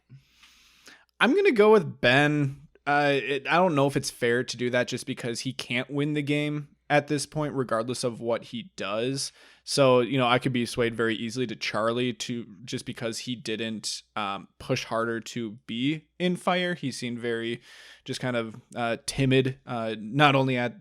I'm going to go with Ben. I don't know if it's fair to do that just because he can't win the game at this point, regardless of what he does. So, I could be swayed very easily to Charlie just because he didn't push harder to be in fire. He seemed very just kind of timid, not only at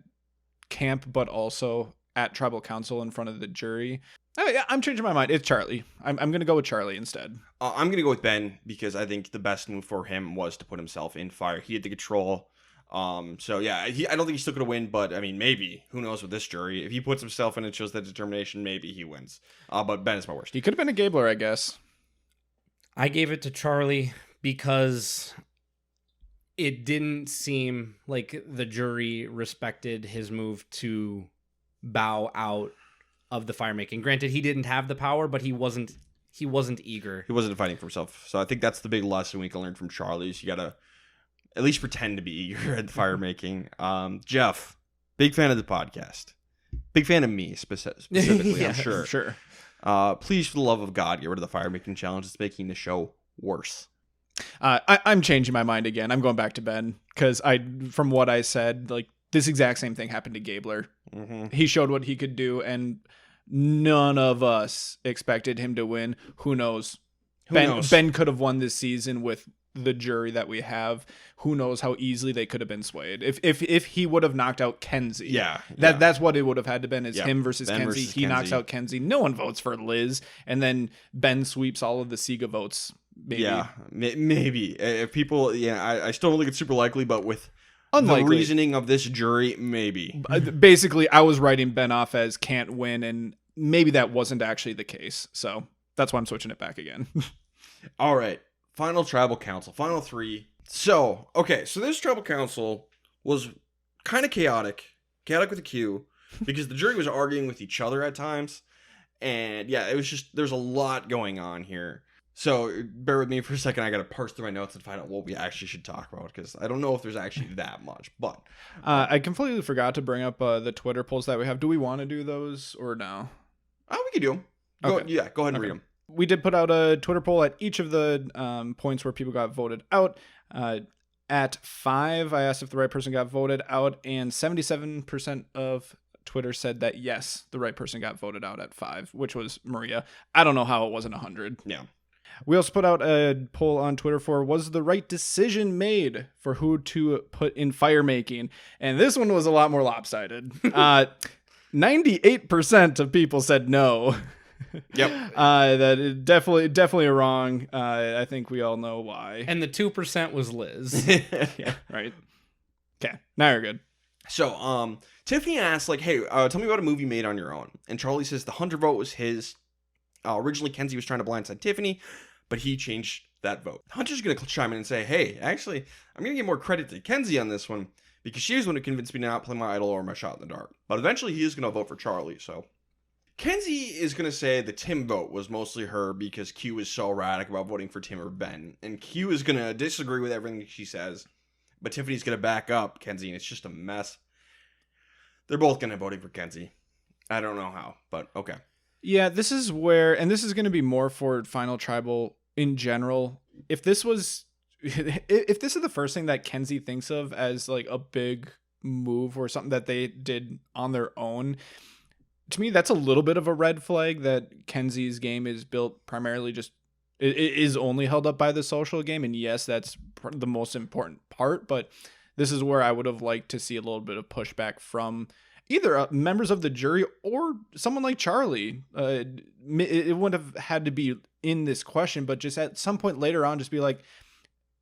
camp, but also at tribal council in front of the jury. Oh, yeah, I'm changing my mind. It's Charlie. I'm going to go with Charlie instead. I'm going to go with Ben because I think the best move for him was to put himself in fire. He had the control. So yeah, I don't think he's still going to win, but I mean, maybe. Who knows with this jury? If he puts himself in and shows that determination, maybe he wins. But Ben is my worst. He could have been a Gabler, I guess. I gave it to Charlie because it didn't seem like the jury respected his move to bow out of the fire making. Granted, he didn't have the power, but he wasn't eager. He wasn't fighting for himself. So I think that's the big lesson we can learn from Charlie is you got to at least pretend to be eager at the fire making. Jeff, big fan of the podcast. Big fan of me specifically, Yeah, I'm sure. Sure. Please, for the love of God, get rid of the fire making challenge. It's making the show worse. I'm changing my mind again. I'm going back to Ben because from what I said, like this exact same thing happened to Gabler. Mm-hmm. He showed what he could do, and none of us expected him to win. Who knows? Ben could have won this season with the jury that we have. Who knows how easily they could have been swayed if he would have knocked out Kenzie. That's what it would have had to been is him versus Ben Kenzie. versus He knocks Kenzie. out Kenzie. No one votes for Liz, and then Ben sweeps all of the Siga votes. Maybe. Yeah, maybe. If people, I still don't think it's super likely, but with Unlikely. the reasoning of this jury, maybe. Basically, I was writing Ben off as can't win, and maybe that wasn't actually the case. So that's why I'm switching it back again. All right. Final tribal council. Final three. So this tribal council was kind of chaotic with a Q, because the jury was arguing with each other at times. And yeah, it was just, there's a lot going on here. So bear with me for a second. I got to parse through my notes and find out what we actually should talk about, because I don't know if there's actually that much. But I completely forgot to bring up the Twitter polls that we have. Do we want to do those or no? we could do them. Go ahead and read them. We did put out a Twitter poll at each of the points where people got voted out. At 5, I asked if the right person got voted out, and 77% of Twitter said that yes, the right person got voted out at 5, which was Maria. I don't know how it wasn't 100. Yeah. We also put out a poll on Twitter for was the right decision made for who to put in fire making, and this one was a lot more lopsided. 98% of people said no. Yep. That is definitely wrong. I think we all know why. And the 2% was Liz. Yeah, right. Okay, now you're good. So, Tiffany asks, like, hey, tell me about a movie made on your own. And Charlie says the Hunter vote was his. Originally, Kenzie was trying to blindside Tiffany, but he changed that vote. Hunter's going to chime in and say, hey, actually, I'm going to give more credit to Kenzie on this one, because she was the one who convinced me to not play my idol or my shot in the dark. But eventually, he is going to vote for Charlie, so. Kenzie is going to say the Tim vote was mostly her because Q is so erratic about voting for Tim or Ben. And Q is going to disagree with everything she says. But Tiffany's going to back up Kenzie, and it's just a mess. They're both going to voting for Kenzie. I don't know how, but okay. Yeah, this is where, and this is going to be more for Final Tribal in general. If this is the first thing that Kenzie thinks of as like a big move or something that they did on their own, to me, that's a little bit of a red flag that Kenzie's game is built primarily just, it is only held up by the social game. And yes, that's the most important part, but this is where I would have liked to see a little bit of pushback from either members of the jury or someone like Charlie. It wouldn't have had to be in this question, but just at some point later on, just be like,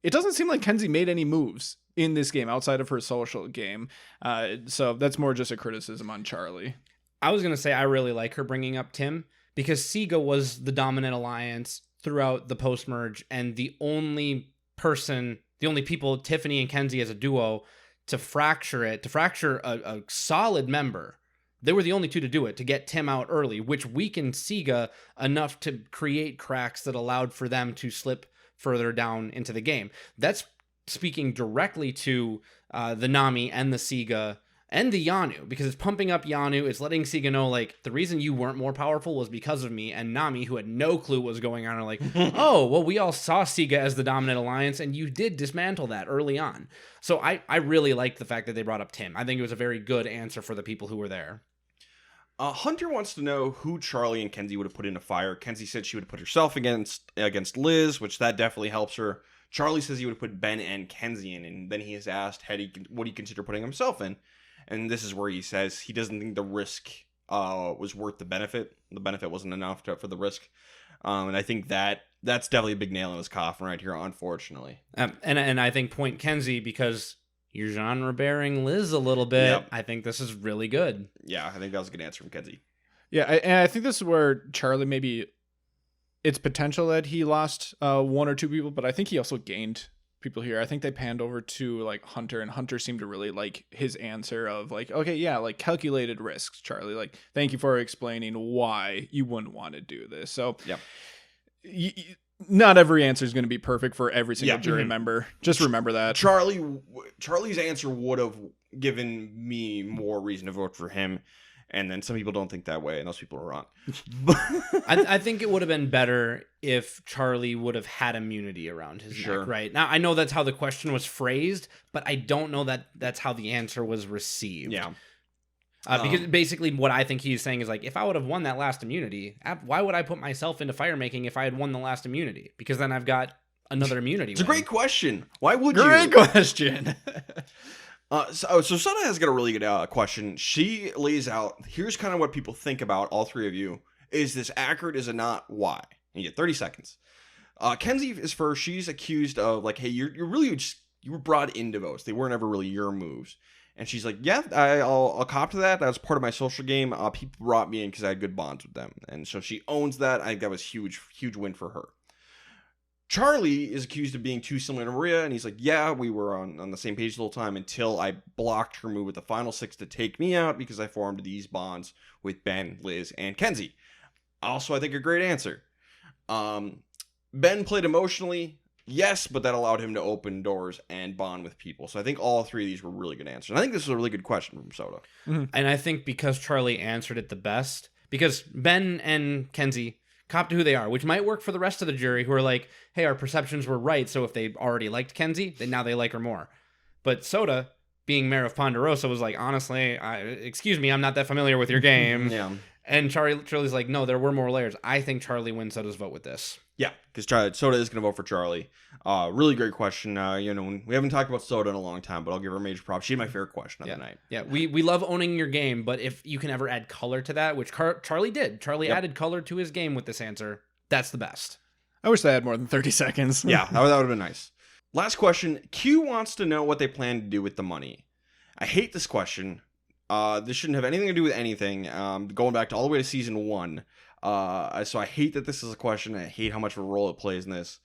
it doesn't seem like Kenzie made any moves in this game outside of her social game. So that's more just a criticism on Charlie. I was going to say I really like her bringing up Tim, because Siga was the dominant alliance throughout the post-merge, and the only people, Tiffany and Kenzie as a duo, to fracture a solid member. They were the only two to do it, to get Tim out early, which weakened Siga enough to create cracks that allowed for them to slip further down into the game. That's speaking directly to the Nami and the Siga and the Yanu, because it's pumping up Yanu. It's letting Siga know, like, the reason you weren't more powerful was because of me. And Nami, who had no clue what was going on, are like, oh, well, we all saw Siga as the dominant alliance, and you did dismantle that early on. So I really liked the fact that they brought up Tim. I think it was a very good answer for the people who were there. Hunter wants to know who Charlie and Kenzie would have put in a fire. Kenzie said she would have put herself against Liz, which that definitely helps her. Charlie says he would have put Ben and Kenzie in, and then he is asked, would he consider putting himself in? And this is where he says he doesn't think the risk was worth the benefit. The benefit wasn't enough for the risk. And I think that's definitely a big nail in his coffin right here, unfortunately. And I think point Kenzie, because you're genre-bearing Liz a little bit. Yep. I think this is really good. Yeah, I think that was a good answer from Kenzie. Yeah, and I think this is where Charlie maybe it's potential that he lost one or two people, but I think he also gained people here. I think they panned over to like Hunter, and Hunter seemed to really like his answer of like, okay, yeah, like calculated risks, Charlie. Like, thank you for explaining why you wouldn't want to do this. So, yep. Not every answer is going to be perfect for every single jury member. Just remember that. Charlie's answer would have given me more reason to vote for him, and then some people don't think that way, and those people are wrong. I think it would have been better if Charlie would have had immunity around his neck, right? Now, I know that's how the question was phrased, but I don't know that that's how the answer was received. Yeah. Because basically what I think he's saying is like, if I would have won that last immunity, why would I put myself into fire making if I had won the last immunity? Because then I've got another immunity. It's a great question. Why would you? Great question. So Sana has got a really good question. She lays out, here's kind of what people think about, all three of you. Is this accurate? Is it not? Why? And you get 30 seconds. Kenzie is first. She's accused of like, hey, you were brought into votes. They weren't ever really your moves. And she's like, yeah, I'll cop to that. That was part of my social game. People brought me in because I had good bonds with them. And so she owns that. I think that was huge win for her. Charlie is accused of being too similar to Maria. And he's like, yeah, we were on the same page the whole time until I blocked her move with the final six to take me out because I formed these bonds with Ben, Liz, and Kenzie. Also, I think a great answer. Ben played emotionally. Yes, but that allowed him to open doors and bond with people. So I think all three of these were really good answers. And I think this is a really good question from Soda. Mm-hmm. And I think because Charlie answered it the best, because Ben and Kenzie cop to who they are, which might work for the rest of the jury who are like, hey, our perceptions were right, so if they already liked Kenzie, then now they like her more. But Soda, being mayor of Ponderosa, was like, honestly, excuse me, I'm not that familiar with your game. Yeah. And Charlie's like, no, there were more layers. I think Charlie wins Soda's vote with this. Yeah, because Soda is going to vote for Charlie. Really great question. We haven't talked about Soda in a long time, but I'll give her a major prop. She had my favorite question of the night. Yeah, we love owning your game, but if you can ever add color to that, which Charlie did. Charlie added color to his game with this answer. That's the best. I wish they had more than 30 seconds. Yeah, that would have been nice. Last question. Q wants to know what they plan to do with the money. I hate this question. This shouldn't have anything to do with anything. Going back to all the way to season 1. So I hate that this is a question. I hate how much of a role it plays in this.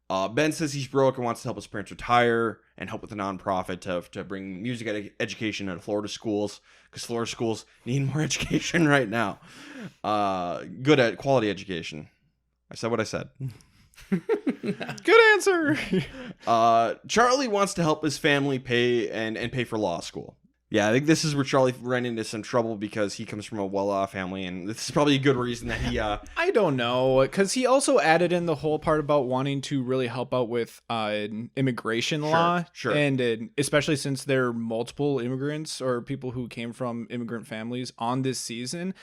Ben says he's broke and wants to help his parents retire and help with the nonprofit to bring music education into Florida schools, because Florida schools need more education right now. Good at quality education. I said what I said. Good answer. Charlie wants to help his family pay for law school. Yeah, I think this is where Charlie ran into some trouble because he comes from a well-off family, and this is probably a good reason that he... I don't know, because he also added in the whole part about wanting to really help out with immigration law. Sure. And especially since there are multiple immigrants or people who came from immigrant families on this season,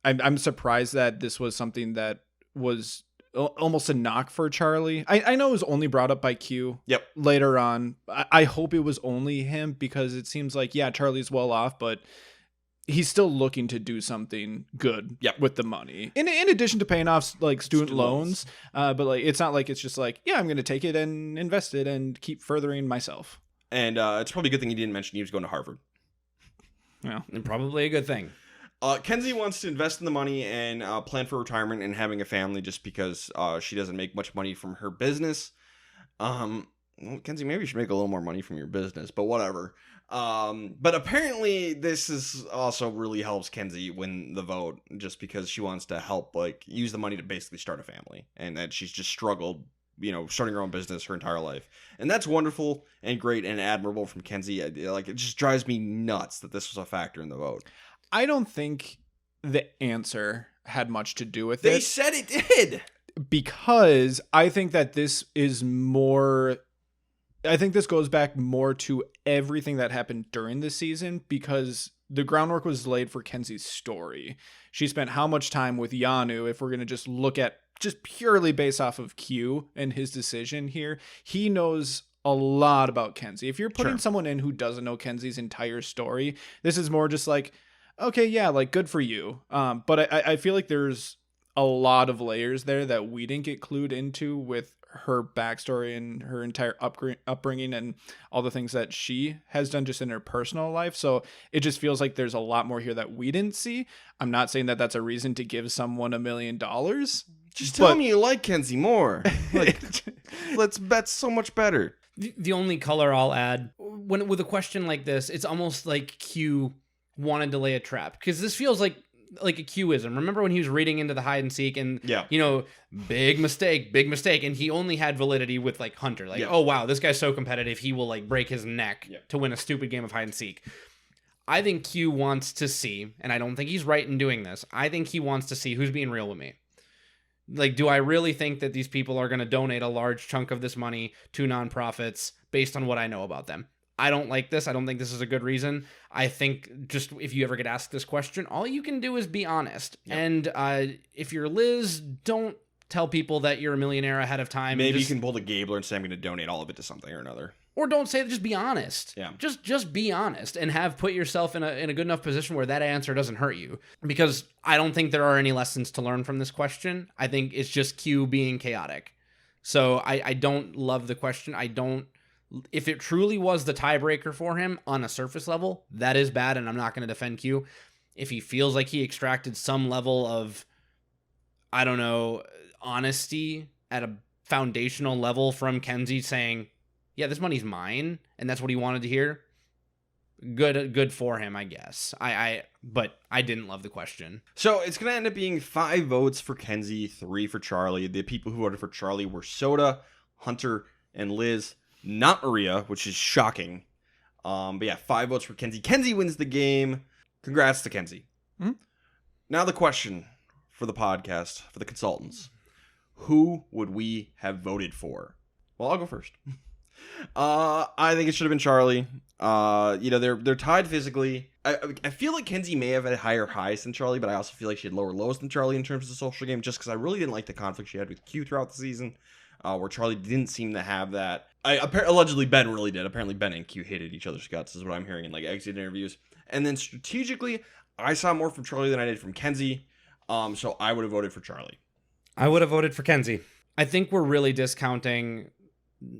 I'm surprised that this was something that was almost a knock for Charlie. I know it was only brought up by Q later on. I hope it was only him, because it seems like, yeah, Charlie's well off, but he's still looking to do something good with the money. In addition to paying off like student loans. But like, it's not like it's just like, yeah, I'm going to take it and invest it and keep furthering myself. And it's probably a good thing he didn't mention he was going to Harvard. Yeah, and probably a good thing. Kenzie wants to invest in the money and plan for retirement and having a family just because she doesn't make much money from her business. Well, Kenzie, maybe you should make a little more money from your business, but whatever. But apparently this is also really helps Kenzie win the vote just because she wants to help, like, use the money to basically start a family, and that she's just struggled, starting her own business her entire life. And that's wonderful and great and admirable from Kenzie. It just drives me nuts that this was a factor in the vote. I don't think the answer had much to do with it. They said it did. Because I think that this is more... I think this goes back more to everything that happened during the season, because the groundwork was laid for Kenzie's story. She spent how much time with Yanu, if we're going to just look at just purely based off of Q and his decision here. He knows a lot about Kenzie. If you're putting someone in who doesn't know Kenzie's entire story, this is more just like, okay, yeah, like good for you. But I feel like there's a lot of layers there that we didn't get clued into with her backstory and her entire upbringing and all the things that she has done just in her personal life. So it just feels like there's a lot more here that we didn't see. I'm not saying that that's a reason to give someone $1 million. Just tell me you like Kenzie more. Like, that's so much better. The only color I'll add with a question like this, it's almost like Q wanted to lay a trap, because this feels like a Qism. Remember when he was reading into the hide and seek and, big mistake. And he only had validity with like Hunter. Like, oh, wow, this guy's so competitive. He will like break his neck to win a stupid game of hide and seek. I think Q wants to see, and I don't think he's right in doing this. I think he wants to see who's being real with me. Like, do I really think that these people are going to donate a large chunk of this money to nonprofits based on what I know about them? I don't like this. I don't think this is a good reason. I think just if you ever get asked this question, all you can do is be honest. Yep. And if you're Liz, don't tell people that you're a millionaire ahead of time. Maybe you can pull the Gabler and say, I'm going to donate all of it to something or another. Or don't say that, just be honest. Yeah. Just be honest and put yourself in a good enough position where that answer doesn't hurt you. Because I don't think there are any lessons to learn from this question. I think it's just Q being chaotic. So I don't love the question. If it truly was the tiebreaker for him on a surface level, that is bad, and I'm not going to defend Q. If he feels like he extracted some level of, I don't know, honesty at a foundational level from Kenzie saying, yeah, this money's mine, and that's what he wanted to hear, good for him, I guess. But I didn't love the question. So it's going to end up being 5 votes for Kenzie, 3 for Charlie. The people who voted for Charlie were Soda, Hunter, and Liz. Not Maria, which is shocking. But yeah, 5 votes for Kenzie. Kenzie wins the game. Congrats to Kenzie. Mm-hmm. Now the question for the podcast, for the consultants. Who would we have voted for? Well, I'll go first. I think it should have been Charlie. They're tied physically. I feel like Kenzie may have had higher highs than Charlie, but I also feel like she had lower lows than Charlie in terms of the social game, just because I really didn't like the conflict she had with Q throughout the season. Where Charlie didn't seem to have that. Allegedly, Ben really did. Apparently, Ben and Q hated each other's guts, is what I'm hearing in like exit interviews. And then strategically, I saw more from Charlie than I did from Kenzie. So I would have voted for Charlie. I would have voted for Kenzie. I think we're really discounting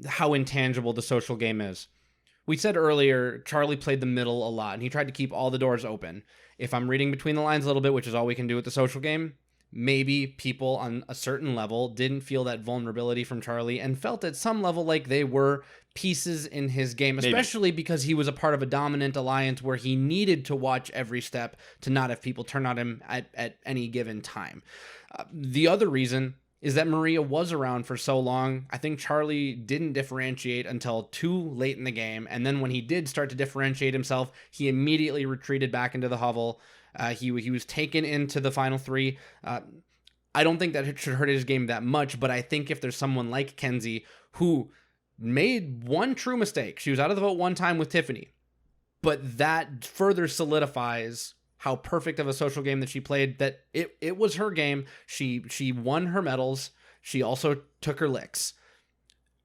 how intangible the social game is. We said earlier, Charlie played the middle a lot, and he tried to keep all the doors open. If I'm reading between the lines a little bit, which is all we can do with the social game, maybe people on a certain level didn't feel that vulnerability from Charlie and felt at some level like they were pieces in his game, especially because he was a part of a dominant alliance where he needed to watch every step to not have people turn on him at any given time. The other reason is that Maria was around for so long. I think Charlie didn't differentiate until too late in the game, and then when he did start to differentiate himself, he immediately retreated back into the hovel. He was taken into the final 3. I don't think that it should hurt his game that much, but I think if there's someone like Kenzie who made one true mistake, she was out of the vote one time with Tiffany, but that further solidifies how perfect of a social game that she played, that it was her game. She won her medals. She also took her licks.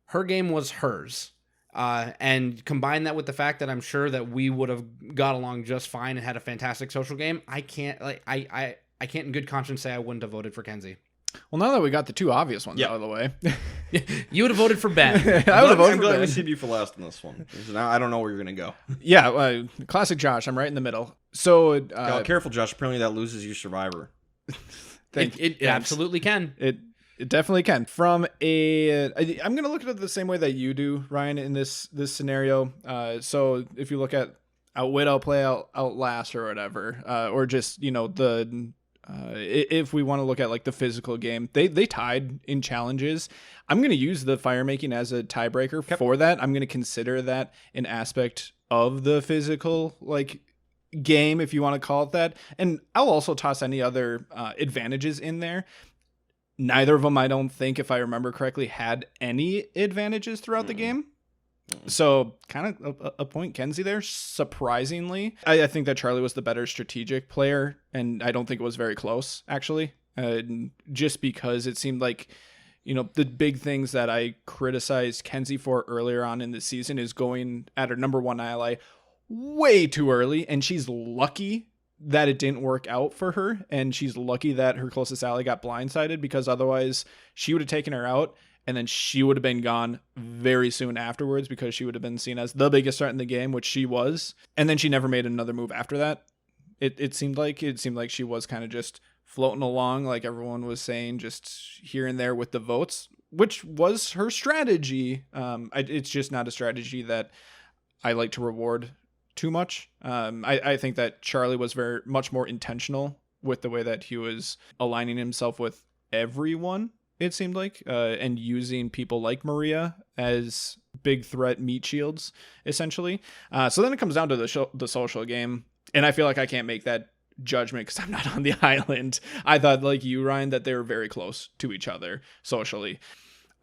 Her game was hers. And combine that with the fact that I'm sure that we would have got along just fine and had a fantastic social game. I can't in good conscience say I wouldn't have voted for Kenzie. Well, now that we got the 2 obvious ones out of the way, you would have voted for Ben. I would have voted for Ben. I'm glad we saved you for last in this one. Now I don't know where you're gonna go. Yeah, classic Josh. I'm right in the middle. So careful, Josh. Apparently that loses you Survivor. It absolutely can. It definitely can. I'm going to look at it the same way that you do, Ryan, in this scenario. So if you look at outwit, outplay, outlast, or whatever, or just, if we want to look at like the physical game, they tied in challenges. I'm going to use the fire making as a tiebreaker for that. I'm going to consider that an aspect of the physical game, if you want to call it that. And I'll also toss any other advantages in there. Neither of them, I don't think, if I remember correctly, had any advantages throughout the game. So kind of a point Kenzie there, surprisingly. I think that Charlie was the better strategic player, and I don't think it was very close, actually. Just because it seemed like, the big things that I criticized Kenzie for earlier on in the season is going at her number one ally way too early, and she's lucky that it didn't work out for her, and she's lucky that her closest ally got blindsided, because otherwise she would have taken her out, and then she would have been gone very soon afterwards, because she would have been seen as the biggest threat in the game, which she was. And then she never made another move after that. It seemed like she was kind of just floating along, like everyone was saying, just here and there with the votes, which was her strategy. It's just not a strategy that I like to reward too much. I think that Charlie was very much more intentional with the way that he was aligning himself with everyone, it seemed like, and using people like Maria as big threat meat shields, essentially. So then it comes down to the social game, and I feel like I can't make that judgment because I'm not on the island. I thought, like you, Ryan, that they were very close to each other socially.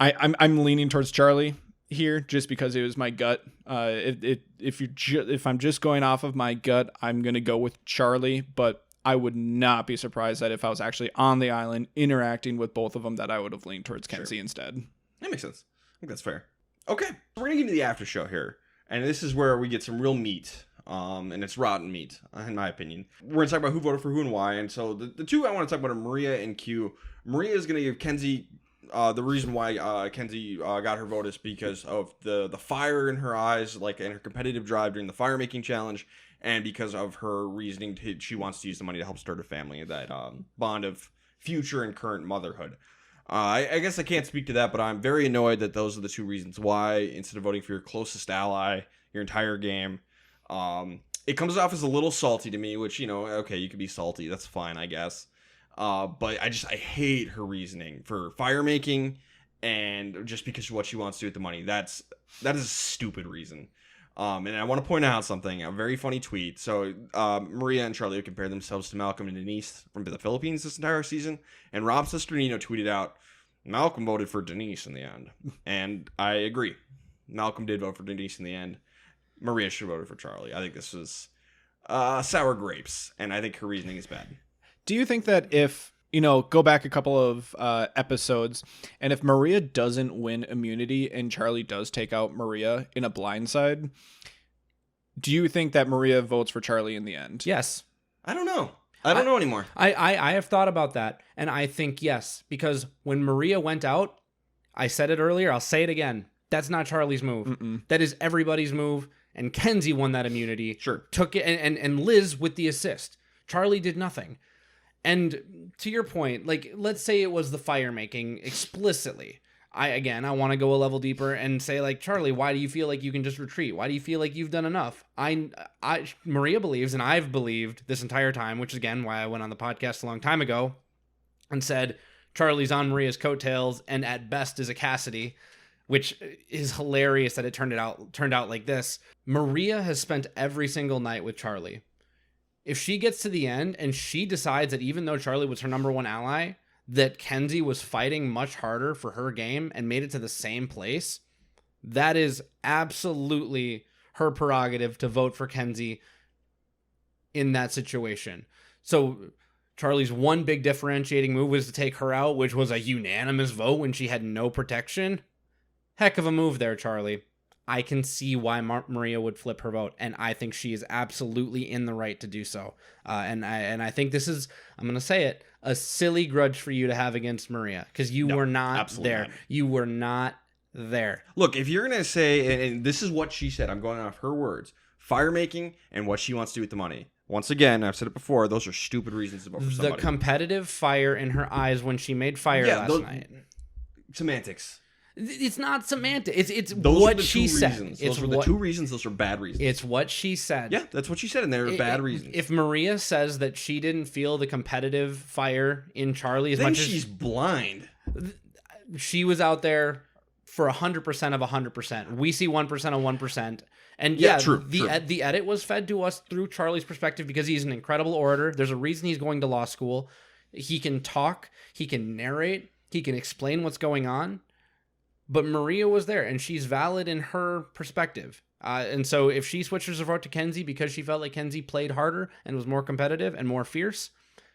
I'm leaning towards Charlie here just because it was my gut. If I'm just going off of my gut, I'm gonna go with Charlie, but I would not be surprised that if I was actually on the island interacting with both of them, that I would have leaned towards Kenzie instead. That makes sense. I think that's fair. Okay, we're gonna get into the after show here, and this is where we get some real meat. And it's rotten meat, in my opinion. We're going to talk about who voted for who and why. And so the two I want to talk about are Maria and Q. Maria is going to give Kenzie the reason why Kenzie got her vote is because of the fire in her eyes, like, and her competitive drive during the fire making challenge, and because of her reasoning she wants to use the money to help start a family, that bond of future and current motherhood. I guess I can't speak to that, but I'm very annoyed that those are the two reasons why, instead of voting for your closest ally your entire game. It comes off as a little salty to me, which, okay, you could be salty. That's fine, I guess. But I hate her reasoning for fire making and just because of what she wants to do with the money. That is a stupid reason. And I want to point out something, a very funny tweet. So, Maria and Charlie compared themselves to Malcolm and Denise from the Philippines this entire season. And Rob Cesternino tweeted out, Malcolm voted for Denise in the end. And I agree. Malcolm did vote for Denise in the end. Maria should have voted for Charlie. I think this was sour grapes, and I think her reasoning is bad. Do you think that if, go back a couple of episodes, and if Maria doesn't win immunity and Charlie does take out Maria in a blindside, do you think that Maria votes for Charlie in the end? Yes. I don't know. I don't know anymore. I have thought about that, and I think yes, because when Maria went out, I said it earlier, I'll say it again, that's not Charlie's move. Mm-mm. That is everybody's move. And Kenzie won that immunity. Sure. Took it, and Liz with the assist. Charlie did nothing. And to your point, like, let's say it was the fire making explicitly. I want to go a level deeper and say, like, Charlie, why do you feel like you can just retreat? Why do you feel like you've done enough? Maria believes, and I've believed this entire time, which is again why I went on the podcast a long time ago and said Charlie's on Maria's coattails and at best is a Cassidy. Which is hilarious that it turned out like this. Maria has spent every single night with Charlie. If she gets to the end and she decides that even though Charlie was her number one ally, that Kenzie was fighting much harder for her game and made it to the same place, that is absolutely her prerogative to vote for Kenzie in that situation. So Charlie's one big differentiating move was to take her out, which was a unanimous vote when she had no protection. Heck of a move there, Charlie. I can see why Maria would flip her vote, and I think she is absolutely in the right to do so. And I think this is, I'm going to say it, a silly grudge for you to have against Maria, because you were not there. Not. You were not there. Look, if you're going to say, and this is what she said, I'm going off her words, fire making and what she wants to do with the money. Once again, I've said it before, those are stupid reasons to vote for somebody. The competitive fire in her eyes when she made fire last night. Semantics. It's not semantic. It's what she said. Those were the two reasons. Those are bad reasons. It's what she said. Yeah, that's what she said, and they're bad reasons. If Maria says that she didn't feel the competitive fire in Charlie as much as she's blind. She was out there for 100% of 100%. We see 1% of 1%. And true. The edit was fed to us through Charlie's perspective because he's an incredible orator. There's a reason he's going to law school. He can talk. He can narrate. He can explain what's going on. But Maria was there, and she's valid in her perspective. And so if she switches her vote to Kenzie because she felt like Kenzie played harder and was more competitive and more fierce,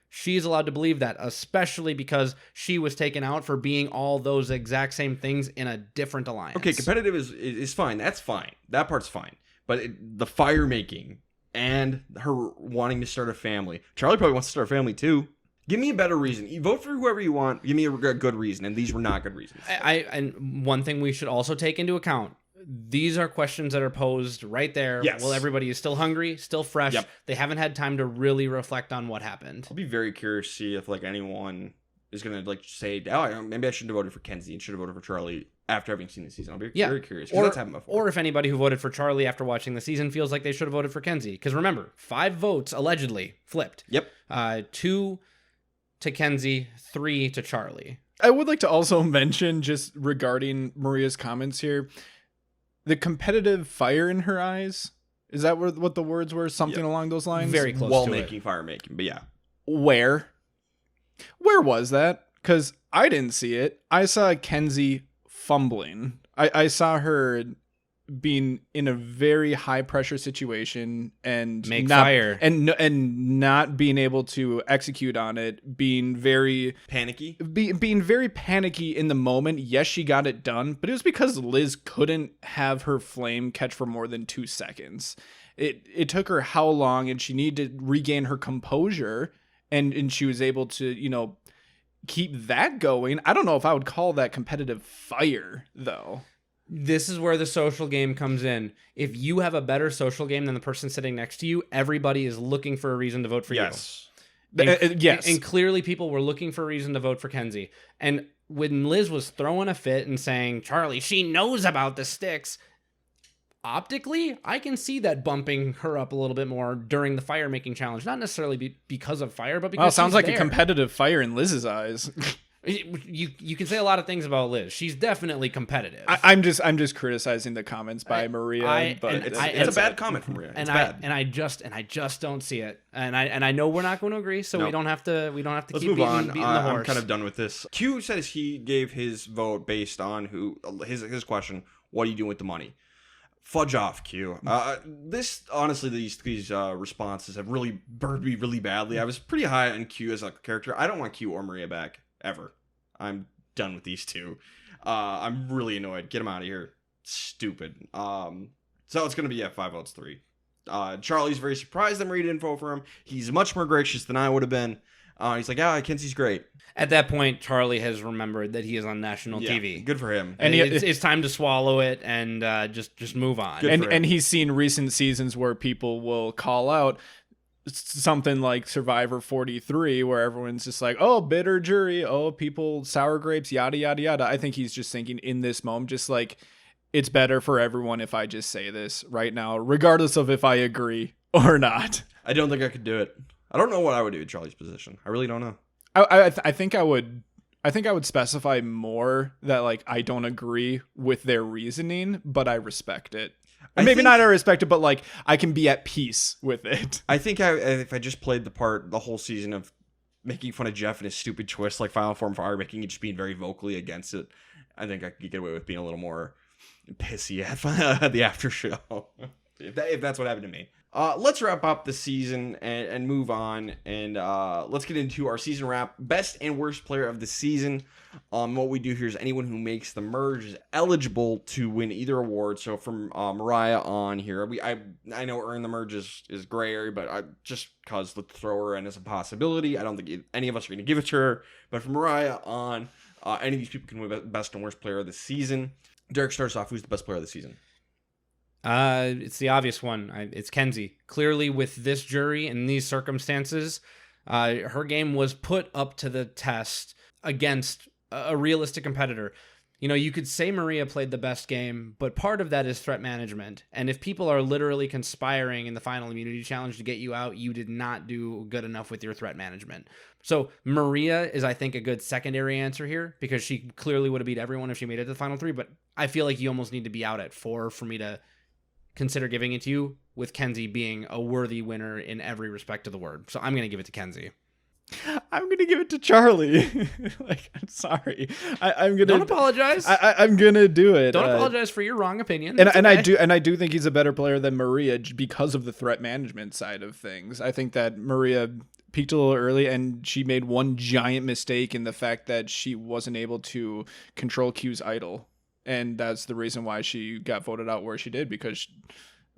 she's allowed to believe that, especially because she was taken out for being all those exact same things in a different alliance. Okay, competitive is fine. That's fine. That part's fine. But the fire making and her wanting to start a family. Charlie probably wants to start a family too. Give me a better reason. You vote for whoever you want. Give me a good reason. And these were not good reasons. And one thing we should also take into account, these are questions that are posed right there. Yes. Well, everybody is still hungry, still fresh. Yep. They haven't had time to really reflect on what happened. I'll be very curious to see if anyone is going to say, oh, maybe I shouldn't have voted for Kenzie and should have voted for Charlie after having seen the season. I'll be very curious. Or, that's happened before. Or if anybody who voted for Charlie after watching the season feels like they should have voted for Kenzie. Because remember, 5 votes allegedly flipped. Yep. 2 to Kenzie, 3 to Charlie. I would like to also mention, just regarding Maria's comments here, the competitive fire in her eyes. Is that what the words were? Something along those lines? Very close Wall to making, fire making, but yeah. Where was that? Because I didn't see it. I saw Kenzie fumbling. I saw her being in a very high pressure situation and fire and not being able to execute on it, being very panicky, being very panicky in the moment. Yes, she got it done, but it was because Liz couldn't have her flame catch for more than 2 seconds. It took her how long, and she needed to regain her composure, and she was able to, keep that going. I don't know if I would call that competitive fire, though. This is where the social game comes in. If you have a better social game than the person sitting next to you, everybody is looking for a reason to vote for you. Yes. Yes. And clearly people were looking for a reason to vote for Kenzie. And when Liz was throwing a fit and saying, Charlie, she knows about the sticks, optically, I can see that bumping her up a little bit more during the fire making challenge. Not necessarily because of fire, but because sounds like there. a competitive fire in Liz's eyes. You can say a lot of things about Liz. She's definitely competitive. I'm just criticizing the comments by Maria, but it's a bad comment from Maria. It's bad. And I just don't see it. And I know we're not going to agree, so we don't have to Let's keep move on. beating the horse. I'm kind of done with this. Q says he gave his vote based on his question. What are you doing with the money? Fudge off, Q. These responses have really burned me really badly. I was pretty high on Q as a character. I don't want Q or Maria back ever. I'm done with these two. I'm really annoyed. Get them out of here. Stupid. So it's gonna be 5 votes 3. Charlie's very surprised that Maria didn't vote for him. He's much more gracious than I would have been. He's like, Kenzie's great. At that point, Charlie has remembered that he is on national TV. Good for him. And it's time to swallow it and just move on. And he's seen recent seasons where people will call out something like Survivor 43, where everyone's just like, oh, bitter jury, oh, people, sour grapes, yada, yada, yada. I think he's just thinking in this moment, just like, it's better for everyone if I just say this right now, regardless of if I agree or not. I don't think I could do it. I don't know what I would do in Charlie's position. I really don't know. I think I would specify more that, like, I don't agree with their reasoning, but I respect it. Maybe not I respect it, but, like, I can be at peace with it. I think if I just played the whole season of making fun of Jeff and his stupid twist, like Final Form Fire making it, just being very vocally against it, I think I could get away with being a little more pissy at the after show. if that's what happened to me. Let's wrap up the season and move on, and let's get into our season wrap. Best and worst player of the season. What we do here is anyone who makes the merge is eligible to win either award. So from Mariah on here, I know earn the merge is gray area, but just cause let's throw her in as a possibility. I don't think any of us are going to give it to her. But from Mariah on, any of these people can win best and worst player of the season. Derek starts off. Who's the best player of the season? It's the obvious one. It's Kenzie. Clearly, with this jury and these circumstances, her game was put up to the test against a realistic competitor. You know, you could say Maria played the best game, but part of that is threat management. And if people are literally conspiring in the final immunity challenge to get you out, you did not do good enough with your threat management. So Maria is, I think, a good secondary answer here, because she clearly would have beat everyone if she made it to the final 3. But I feel like you almost need to be out at 4 for me to consider giving it to you, with Kenzie being a worthy winner in every respect of the word. So I'm going to give it to Kenzie. I'm gonna give it to Charlie. Like, I'm sorry. I'm gonna Don't apologize. I'm gonna do it. Don't apologize for your wrong opinion. And I do think he's a better player than Maria because of the threat management side of things. I think that Maria peaked a little early, and she made one giant mistake in the fact that she wasn't able to control Q's idol, and that's the reason why she got voted out where she did, because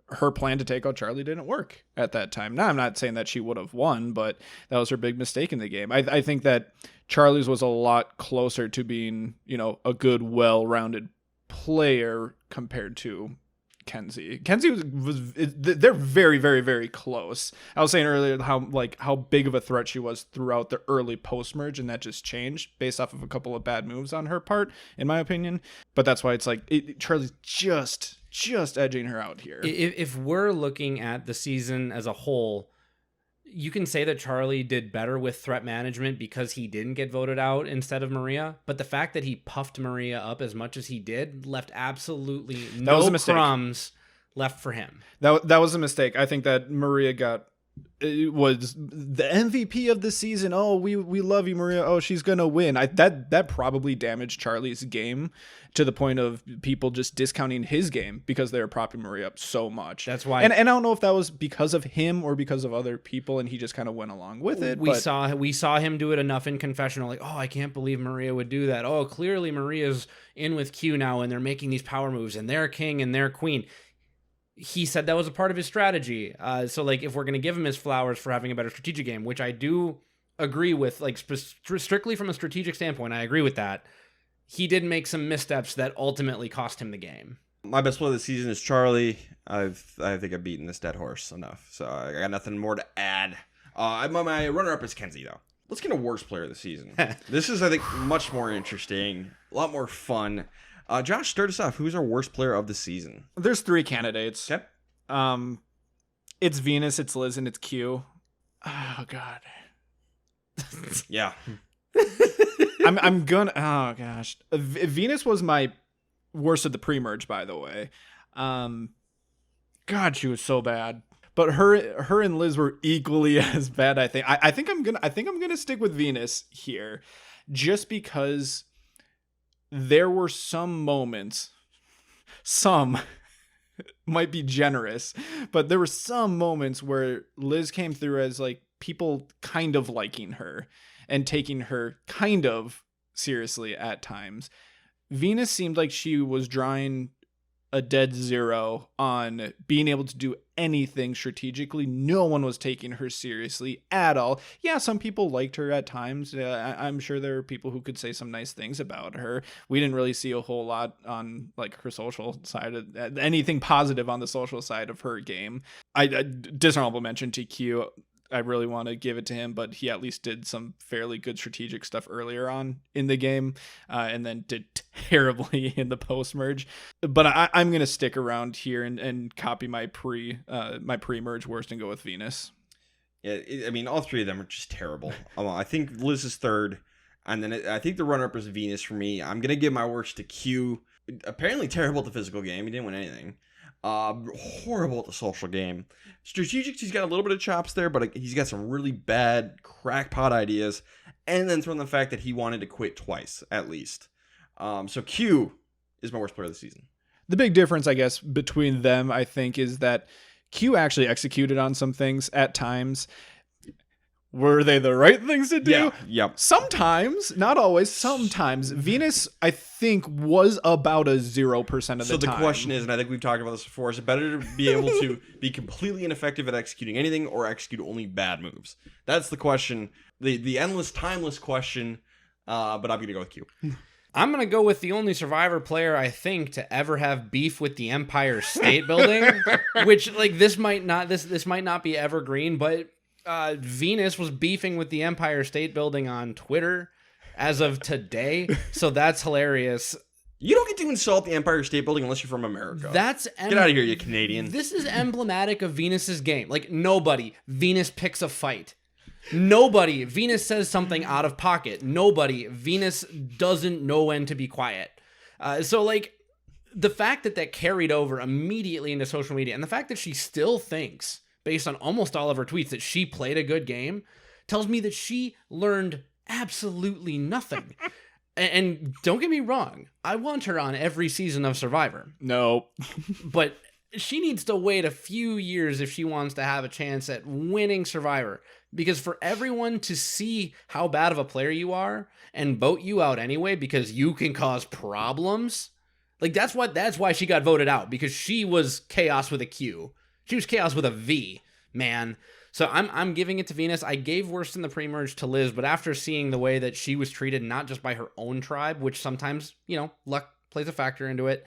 her plan to take out Charlie didn't work at that time. Now, I'm not saying that she would have won, but that was her big mistake in the game. I think that Charlie's was a lot closer to being, a good, well-rounded player compared to Kenzie. They're very, very, very close. I was saying earlier how big of a threat she was throughout the early post-merge, and that just changed based off of a couple of bad moves on her part, in my opinion. But that's why it's like Charlie's just edging her out here. If we're looking at the season as a whole, you can say that Charlie did better with threat management because he didn't get voted out instead of Maria. But the fact that he puffed Maria up as much as he did left absolutely no crumbs left for him. That was a mistake. I think that Maria was the MVP of the season. Oh, we love you, Maria. Oh, she's gonna win. That probably damaged Charlie's game to the point of people just discounting his game because they were propping Maria up so much. That's why. And I don't know if that was because of him or because of other people, and he just kind of went along with it. We saw him do it enough in confessional, like, oh, I can't believe Maria would do that. Oh, clearly Maria's in with Q now, and they're making these power moves, and they're king and they're queen. He said that was a part of his strategy. So, like, if we're going to give him his flowers for having a better strategic game, which I do agree with, like, strictly from a strategic standpoint, I agree with that. He did make some missteps that ultimately cost him the game. My best player of the season is Charlie. I think I've beaten this dead horse enough, so I got nothing more to add. My runner-up is Kenzie, though. Let's get a worst player of the season. This is, I think, much more interesting, a lot more fun. Josh, start us off. Who's our worst player of the season? There's 3 candidates. Okay. It's Venus, it's Liz, and it's Q. Oh God. Yeah. I'm gonna. Oh gosh. Venus was my worst of the pre-merge, by the way. God, she was so bad. But her and Liz were equally as bad. I think. I think I'm gonna stick with Venus here, just because there were some moments, some might be generous, but there were some moments where Liz came through as like people kind of liking her and taking her kind of seriously at times. Venus seemed like she was drawing a dead zero on being able to do anything strategically. No one was taking her seriously at all. Yeah, some people liked her at times. I'm sure there are people who could say some nice things about her. We didn't really see a whole lot on like her social side, anything positive on the social side of her game. I dishonorable mention to Q. I really want to give it to him, but he at least did some fairly good strategic stuff earlier on in the game, and then did terribly in the post-merge. But I'm going to stick around here and copy my pre-merge worst and go with Venus. Yeah, I mean, all 3 of them are just terrible. I think Liz is third, and then I think the runner-up is Venus for me. I'm going to give my worst to Q. Apparently terrible at the physical game. He didn't win anything. Horrible at the social game. Strategic, he's got a little bit of chops there, but he's got some really bad crackpot ideas. And then throw in the fact that he wanted to quit twice, at least. So Q is my worst player of the season. The big difference, I guess, between them, I think, is that Q actually executed on some things at times. Were they the right things to do? Yeah. Yep. Sometimes, not always, sometimes. Venus, I think, was about a 0% of the time. So the question is, and I think we've talked about this before, is it better to be able to be completely ineffective at executing anything or execute only bad moves? That's the question, the endless, timeless question, but I'm going to go with Q. I'm going to go with the only Survivor player, I think, to ever have beef with the Empire State Building, which, like, this might not be evergreen, but Venus was beefing with the Empire State Building on Twitter as of today, so that's hilarious. You don't get to insult the Empire State Building unless you're from America. Get out of here, you Canadian. This is emblematic of Venus's game. Like, Venus picks a fight. Venus says something out of pocket. Venus doesn't know when to be quiet. So, like, the fact that carried over immediately into social media, and the fact that she still thinks, based on almost all of her tweets, that she played a good game, tells me that she learned absolutely nothing. And don't get me wrong, I want her on every season of Survivor. No. But she needs to wait a few years if she wants to have a chance at winning Survivor. Because for everyone to see how bad of a player you are and vote you out anyway because you can cause problems, like that's why she got voted out, because she was chaos with a Q. She was chaos with a V, man. So I'm giving it to Venus. I gave worst in the pre-merge to Liz, but after seeing the way that she was treated, not just by her own tribe, which sometimes, luck plays a factor into it,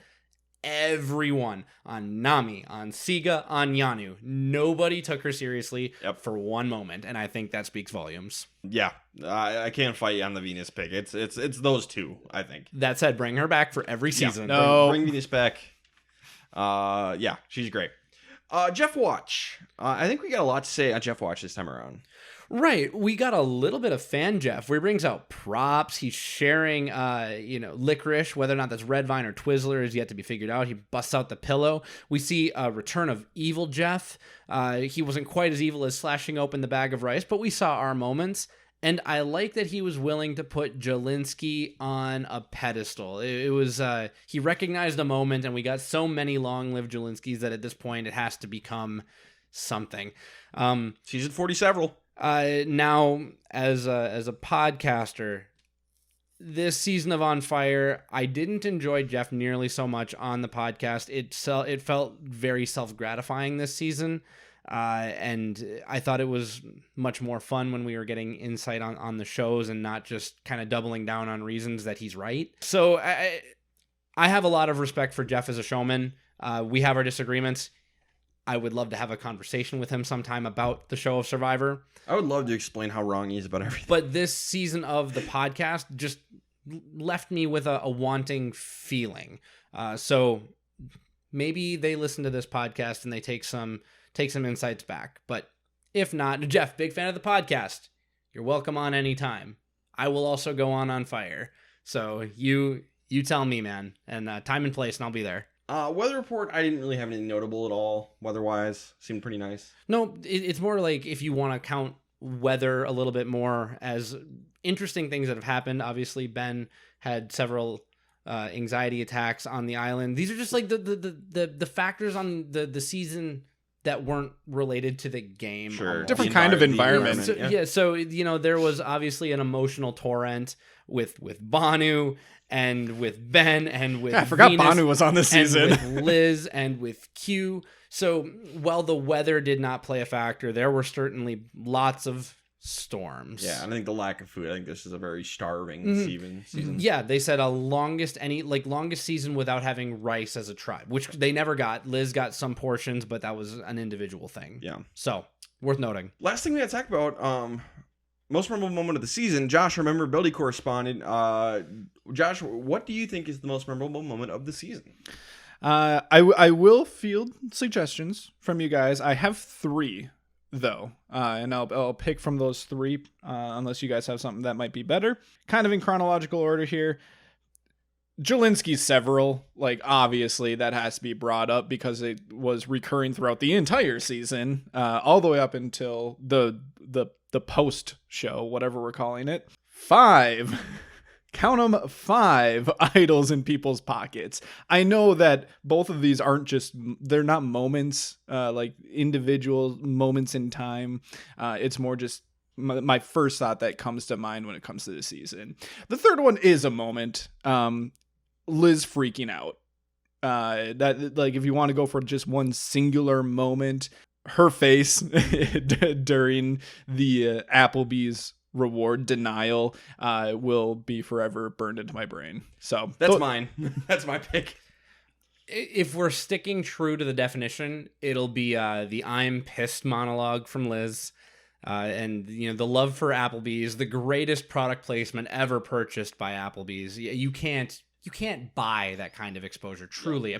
everyone on Nami, on Siga, on Yanu, nobody took her seriously for one moment, and I think that speaks volumes. Yeah, I can't fight you on the Venus pick. It's those two, I think. That said, bring her back for every season. Yeah. No. Bring Venus back. Yeah, she's great. Jeff Watch. I think we got a lot to say on Jeff Watch this time around. Right. We got a little bit of fan Jeff where he brings out props. He's sharing, licorice, whether or not that's Red Vine or Twizzler is yet to be figured out. He busts out the pillow. We see a return of evil Jeff. He wasn't quite as evil as slashing open the bag of rice, but we saw our moments. And I like that he was willing to put Jelinski on a pedestal. It was, he recognized a moment, and we got so many long-lived Jelinskis that at this point it has to become something. Season 40 several. Now, as a podcaster, this season of On Fire, I didn't enjoy Jeff nearly so much on the podcast. It felt very self-gratifying this season. And I thought it was much more fun when we were getting insight on the shows and not just kind of doubling down on reasons that he's right. So I have a lot of respect for Jeff as a showman. We have our disagreements. I would love to have a conversation with him sometime about the show of Survivor. I would love to explain how wrong he is about everything. But this season of the podcast just left me with a wanting feeling. So maybe they listen to this podcast and they take some insights back. But if not, Jeff, big fan of the podcast. You're welcome on anytime. I will also go on fire. So you tell me, man, and time and place, and I'll be there. Weather report, I didn't really have anything notable at all. Weather-wise, seemed pretty nice. No, it's more like if you want to count weather a little bit more as interesting things that have happened. Obviously, Ben had several anxiety attacks on the island. These are just like the factors on the season that weren't related to the game. Sure. Almost. Different kind of environment. So there was obviously an emotional torrent with Banu and with Ben and with I forgot Venus, Banu was on this season. and with Liz and with Q. So while the weather did not play a factor, there were certainly lots of storms. Yeah, and I think the lack of food. I think this is a very starving season. Yeah, they said longest season without having rice as a tribe, which they never got. Liz got some portions, but that was an individual thing. Yeah. So worth noting. Last thing we had to talk about, most memorable moment of the season. Josh, our memorability correspondent. Josh, what do you think is the most memorable moment of the season? I will field suggestions from you guys. I have 3. Though, and I'll pick from those 3, unless you guys have something that might be better. Kind of in chronological order here. Jelinski's several, obviously that has to be brought up because it was recurring throughout the entire season, all the way up until the post show, whatever we're calling it. 5. Count them, 5 idols in people's pockets. I know that both of these they're not moments, like individual moments in time. It's more just my first thought that comes to mind when it comes to the season. The third one is a moment. Liz freaking out. That if you want to go for just one singular moment, her face during the Applebee's reward denial will be forever burned into my brain. So that's mine. That's my pick. If we're sticking true to the definition, it'll be the I'm pissed monologue from Liz. And the love for Applebee's, the greatest product placement ever purchased by Applebee's. You can't buy that kind of exposure, truly. Yeah,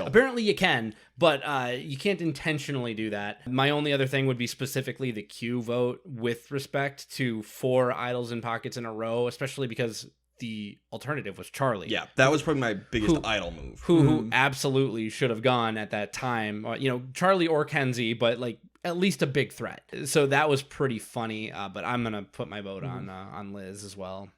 apparently you can, but you can't intentionally do that. My only other thing would be specifically the Q vote with respect to 4 idols in pockets in a row, especially because the alternative was Charlie. Yeah, that was probably my biggest idol move. Who absolutely should have gone at that time. Charlie or Kenzie, but at least a big threat. So that was pretty funny. But I'm gonna put my vote on Liz as well.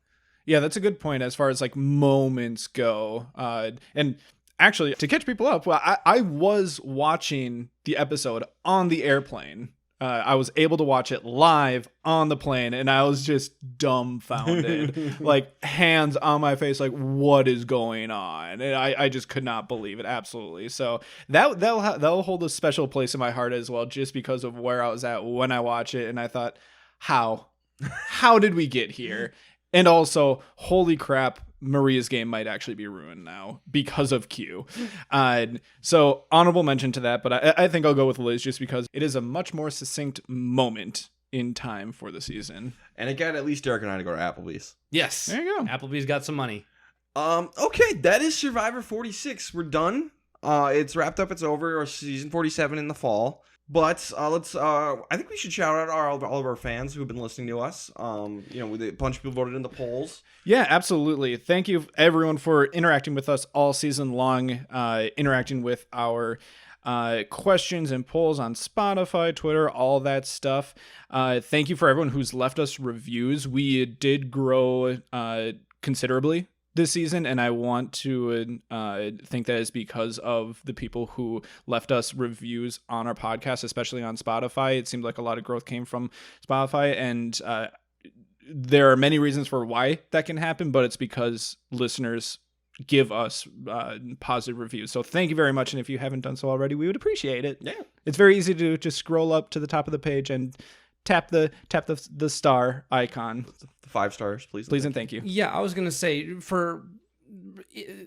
Yeah, that's a good point as far as like moments go. And actually, to catch people up, well, I was watching the episode on the airplane. I was able to watch it live on the plane, and I was just dumbfounded, like hands on my face, like what is going on? And I just could not believe it. Absolutely. So that'll hold a special place in my heart as well, just because of where I was at when I watch it, and I thought, how did we get here? And also, holy crap, Maria's game might actually be ruined now because of Q. So honorable mention to that, but I think I'll go with Liz just because it is a much more succinct moment in time for the season. And it got at least Derek and I to go to Applebee's. Yes. There you go. Applebee's got some money. Okay, that is Survivor 46. We're done. It's wrapped up. It's over. Our season 47 in the fall. But let's. I think we should shout out all of our fans who have been listening to us. With a bunch of people voted in the polls. Yeah, absolutely. Thank you, everyone, for interacting with us all season long. Interacting with our questions and polls on Spotify, Twitter, all that stuff. Thank you for everyone who's left us reviews. We did grow considerably this season, and I want to think that is because of the people who left us reviews on our podcast, especially on Spotify. It seemed like a lot of growth came from Spotify, and there are many reasons for why that can happen, but it's because listeners give us positive reviews. So thank you very much, and if you haven't done so already, we would appreciate it. Yeah, it's very easy to just scroll up to the top of the page and tap the star icon. 5 stars, please and thank you. Yeah, I was gonna say, for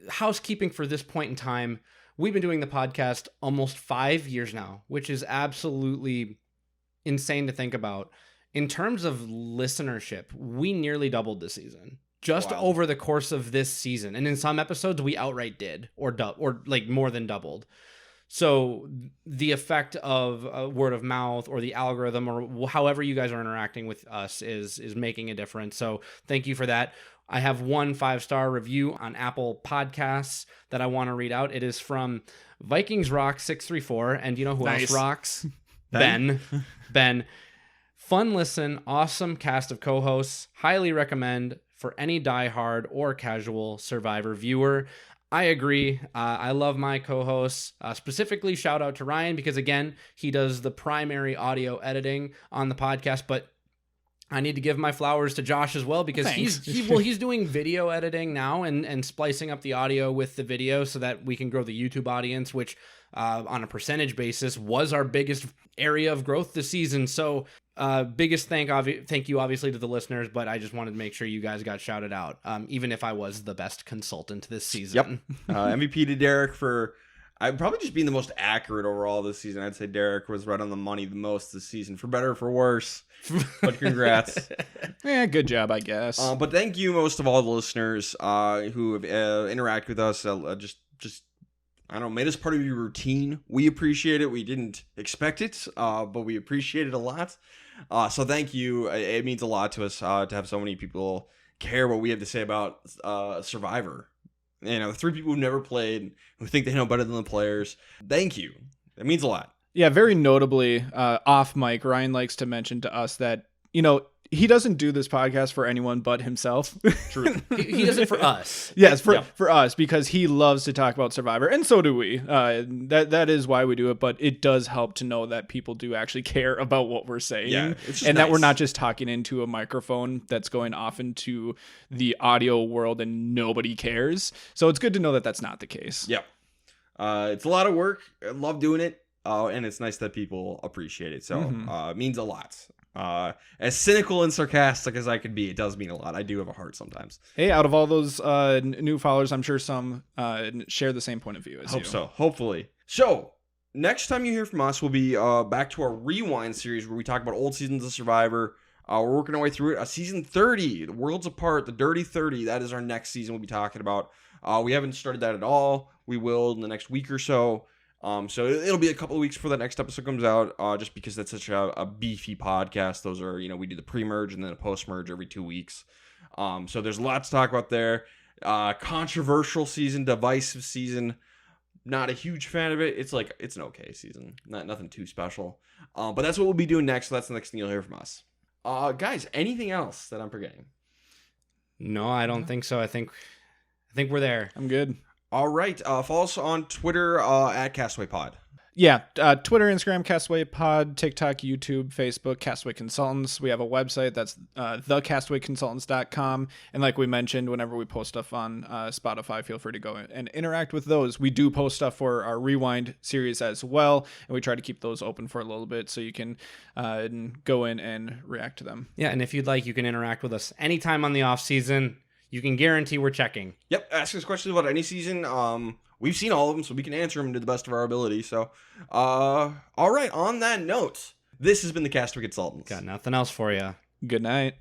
housekeeping for this point in time, we've been doing the podcast almost 5 years now, which is absolutely insane to think about. In terms of listenership, we nearly doubled this season. Just Wow. over the course of this season. And in some episodes, we outright did, or like more than doubled. So the effect of word of mouth or the algorithm or however you guys are interacting with us is making a difference. So thank you for that. I have one 5-star review on Apple Podcasts that I want to read out. It is from Vikings Rock 634. And you know who else rocks? Ben. Fun listen, awesome cast of co-hosts. Highly recommend for any diehard or casual Survivor viewer. I agree. I love my co-hosts. Specifically, shout out to Ryan because, again, he does the primary audio editing on the podcast. But I need to give my flowers to Josh as well because he's doing video editing now and splicing up the audio with the video so that we can grow the YouTube audience, which on a percentage basis was our biggest area of growth this season. So biggest thank you obviously to the listeners, but I just wanted to make sure you guys got shouted out, even if I was the best consultant this season. Yep. MVP to Derek for probably just being the most accurate overall this season. I'd say Derek was right on the money the most this season, for better or for worse. But congrats. Yeah, good job, I guess. But thank you most of all the listeners who have interacted with us. Just I don't know, made us part of your routine. We appreciate it. We didn't expect it, but we appreciate it a lot. So thank you. It means a lot to us to have so many people care what we have to say about Survivor. You know, 3 people who've never played, who think they know better than the players. Thank you. It means a lot. Yeah, very notably, off mic, Ryan likes to mention to us that, he doesn't do this podcast for anyone but himself. True. He does it for us. Yes, for us, because he loves to talk about Survivor, and so do we. That is why we do it, but it does help to know that people do actually care about what we're saying, and that we're not just talking into a microphone that's going off into the audio world and nobody cares. So it's good to know that that's not the case. Yep. It's a lot of work. I love doing it, and it's nice that people appreciate it. So it means a lot. As cynical and sarcastic as I could be, it does mean a lot. I do have a heart sometimes. Hey, out of all those new followers, I'm sure some share the same point of view as you. Hope so. Hopefully. So, next time you hear from us, we'll be back to our Rewind series where we talk about old seasons of Survivor. We're working our way through it. Season 30, The Worlds Apart, The Dirty 30. That is our next season we'll be talking about. We haven't started that at all. We will in the next week or so. So it'll be a couple of weeks before the next episode comes out, just because that's such a beefy podcast. Those are, we do the pre-merge and then a post-merge every 2 weeks. So there's lots to talk about there. Controversial season, divisive season, Not a huge fan of it. It's an okay season. Nothing too special. But that's what we'll be doing next. So that's the next thing you'll hear from us. Guys, anything else that I'm forgetting? No, I don't think so. I think we're there. I'm good. All right. Follow us on Twitter at Castaway Pod. Yeah, Twitter, Instagram, Castaway Pod, TikTok, YouTube, Facebook, Castaway Consultants. We have a website that's thecastawayconsultants.com. And like we mentioned, whenever we post stuff on Spotify, feel free to go and interact with those. We do post stuff for our Rewind series as well, and we try to keep those open for a little bit so you can go in and react to them. Yeah, and if you'd like, you can interact with us anytime on the off season. You can guarantee we're checking. Yep, ask us questions about any season. We've seen all of them, so we can answer them to the best of our ability. So, all right, on that note, this has been the Castaway Consultants. Got nothing else for you. Good night.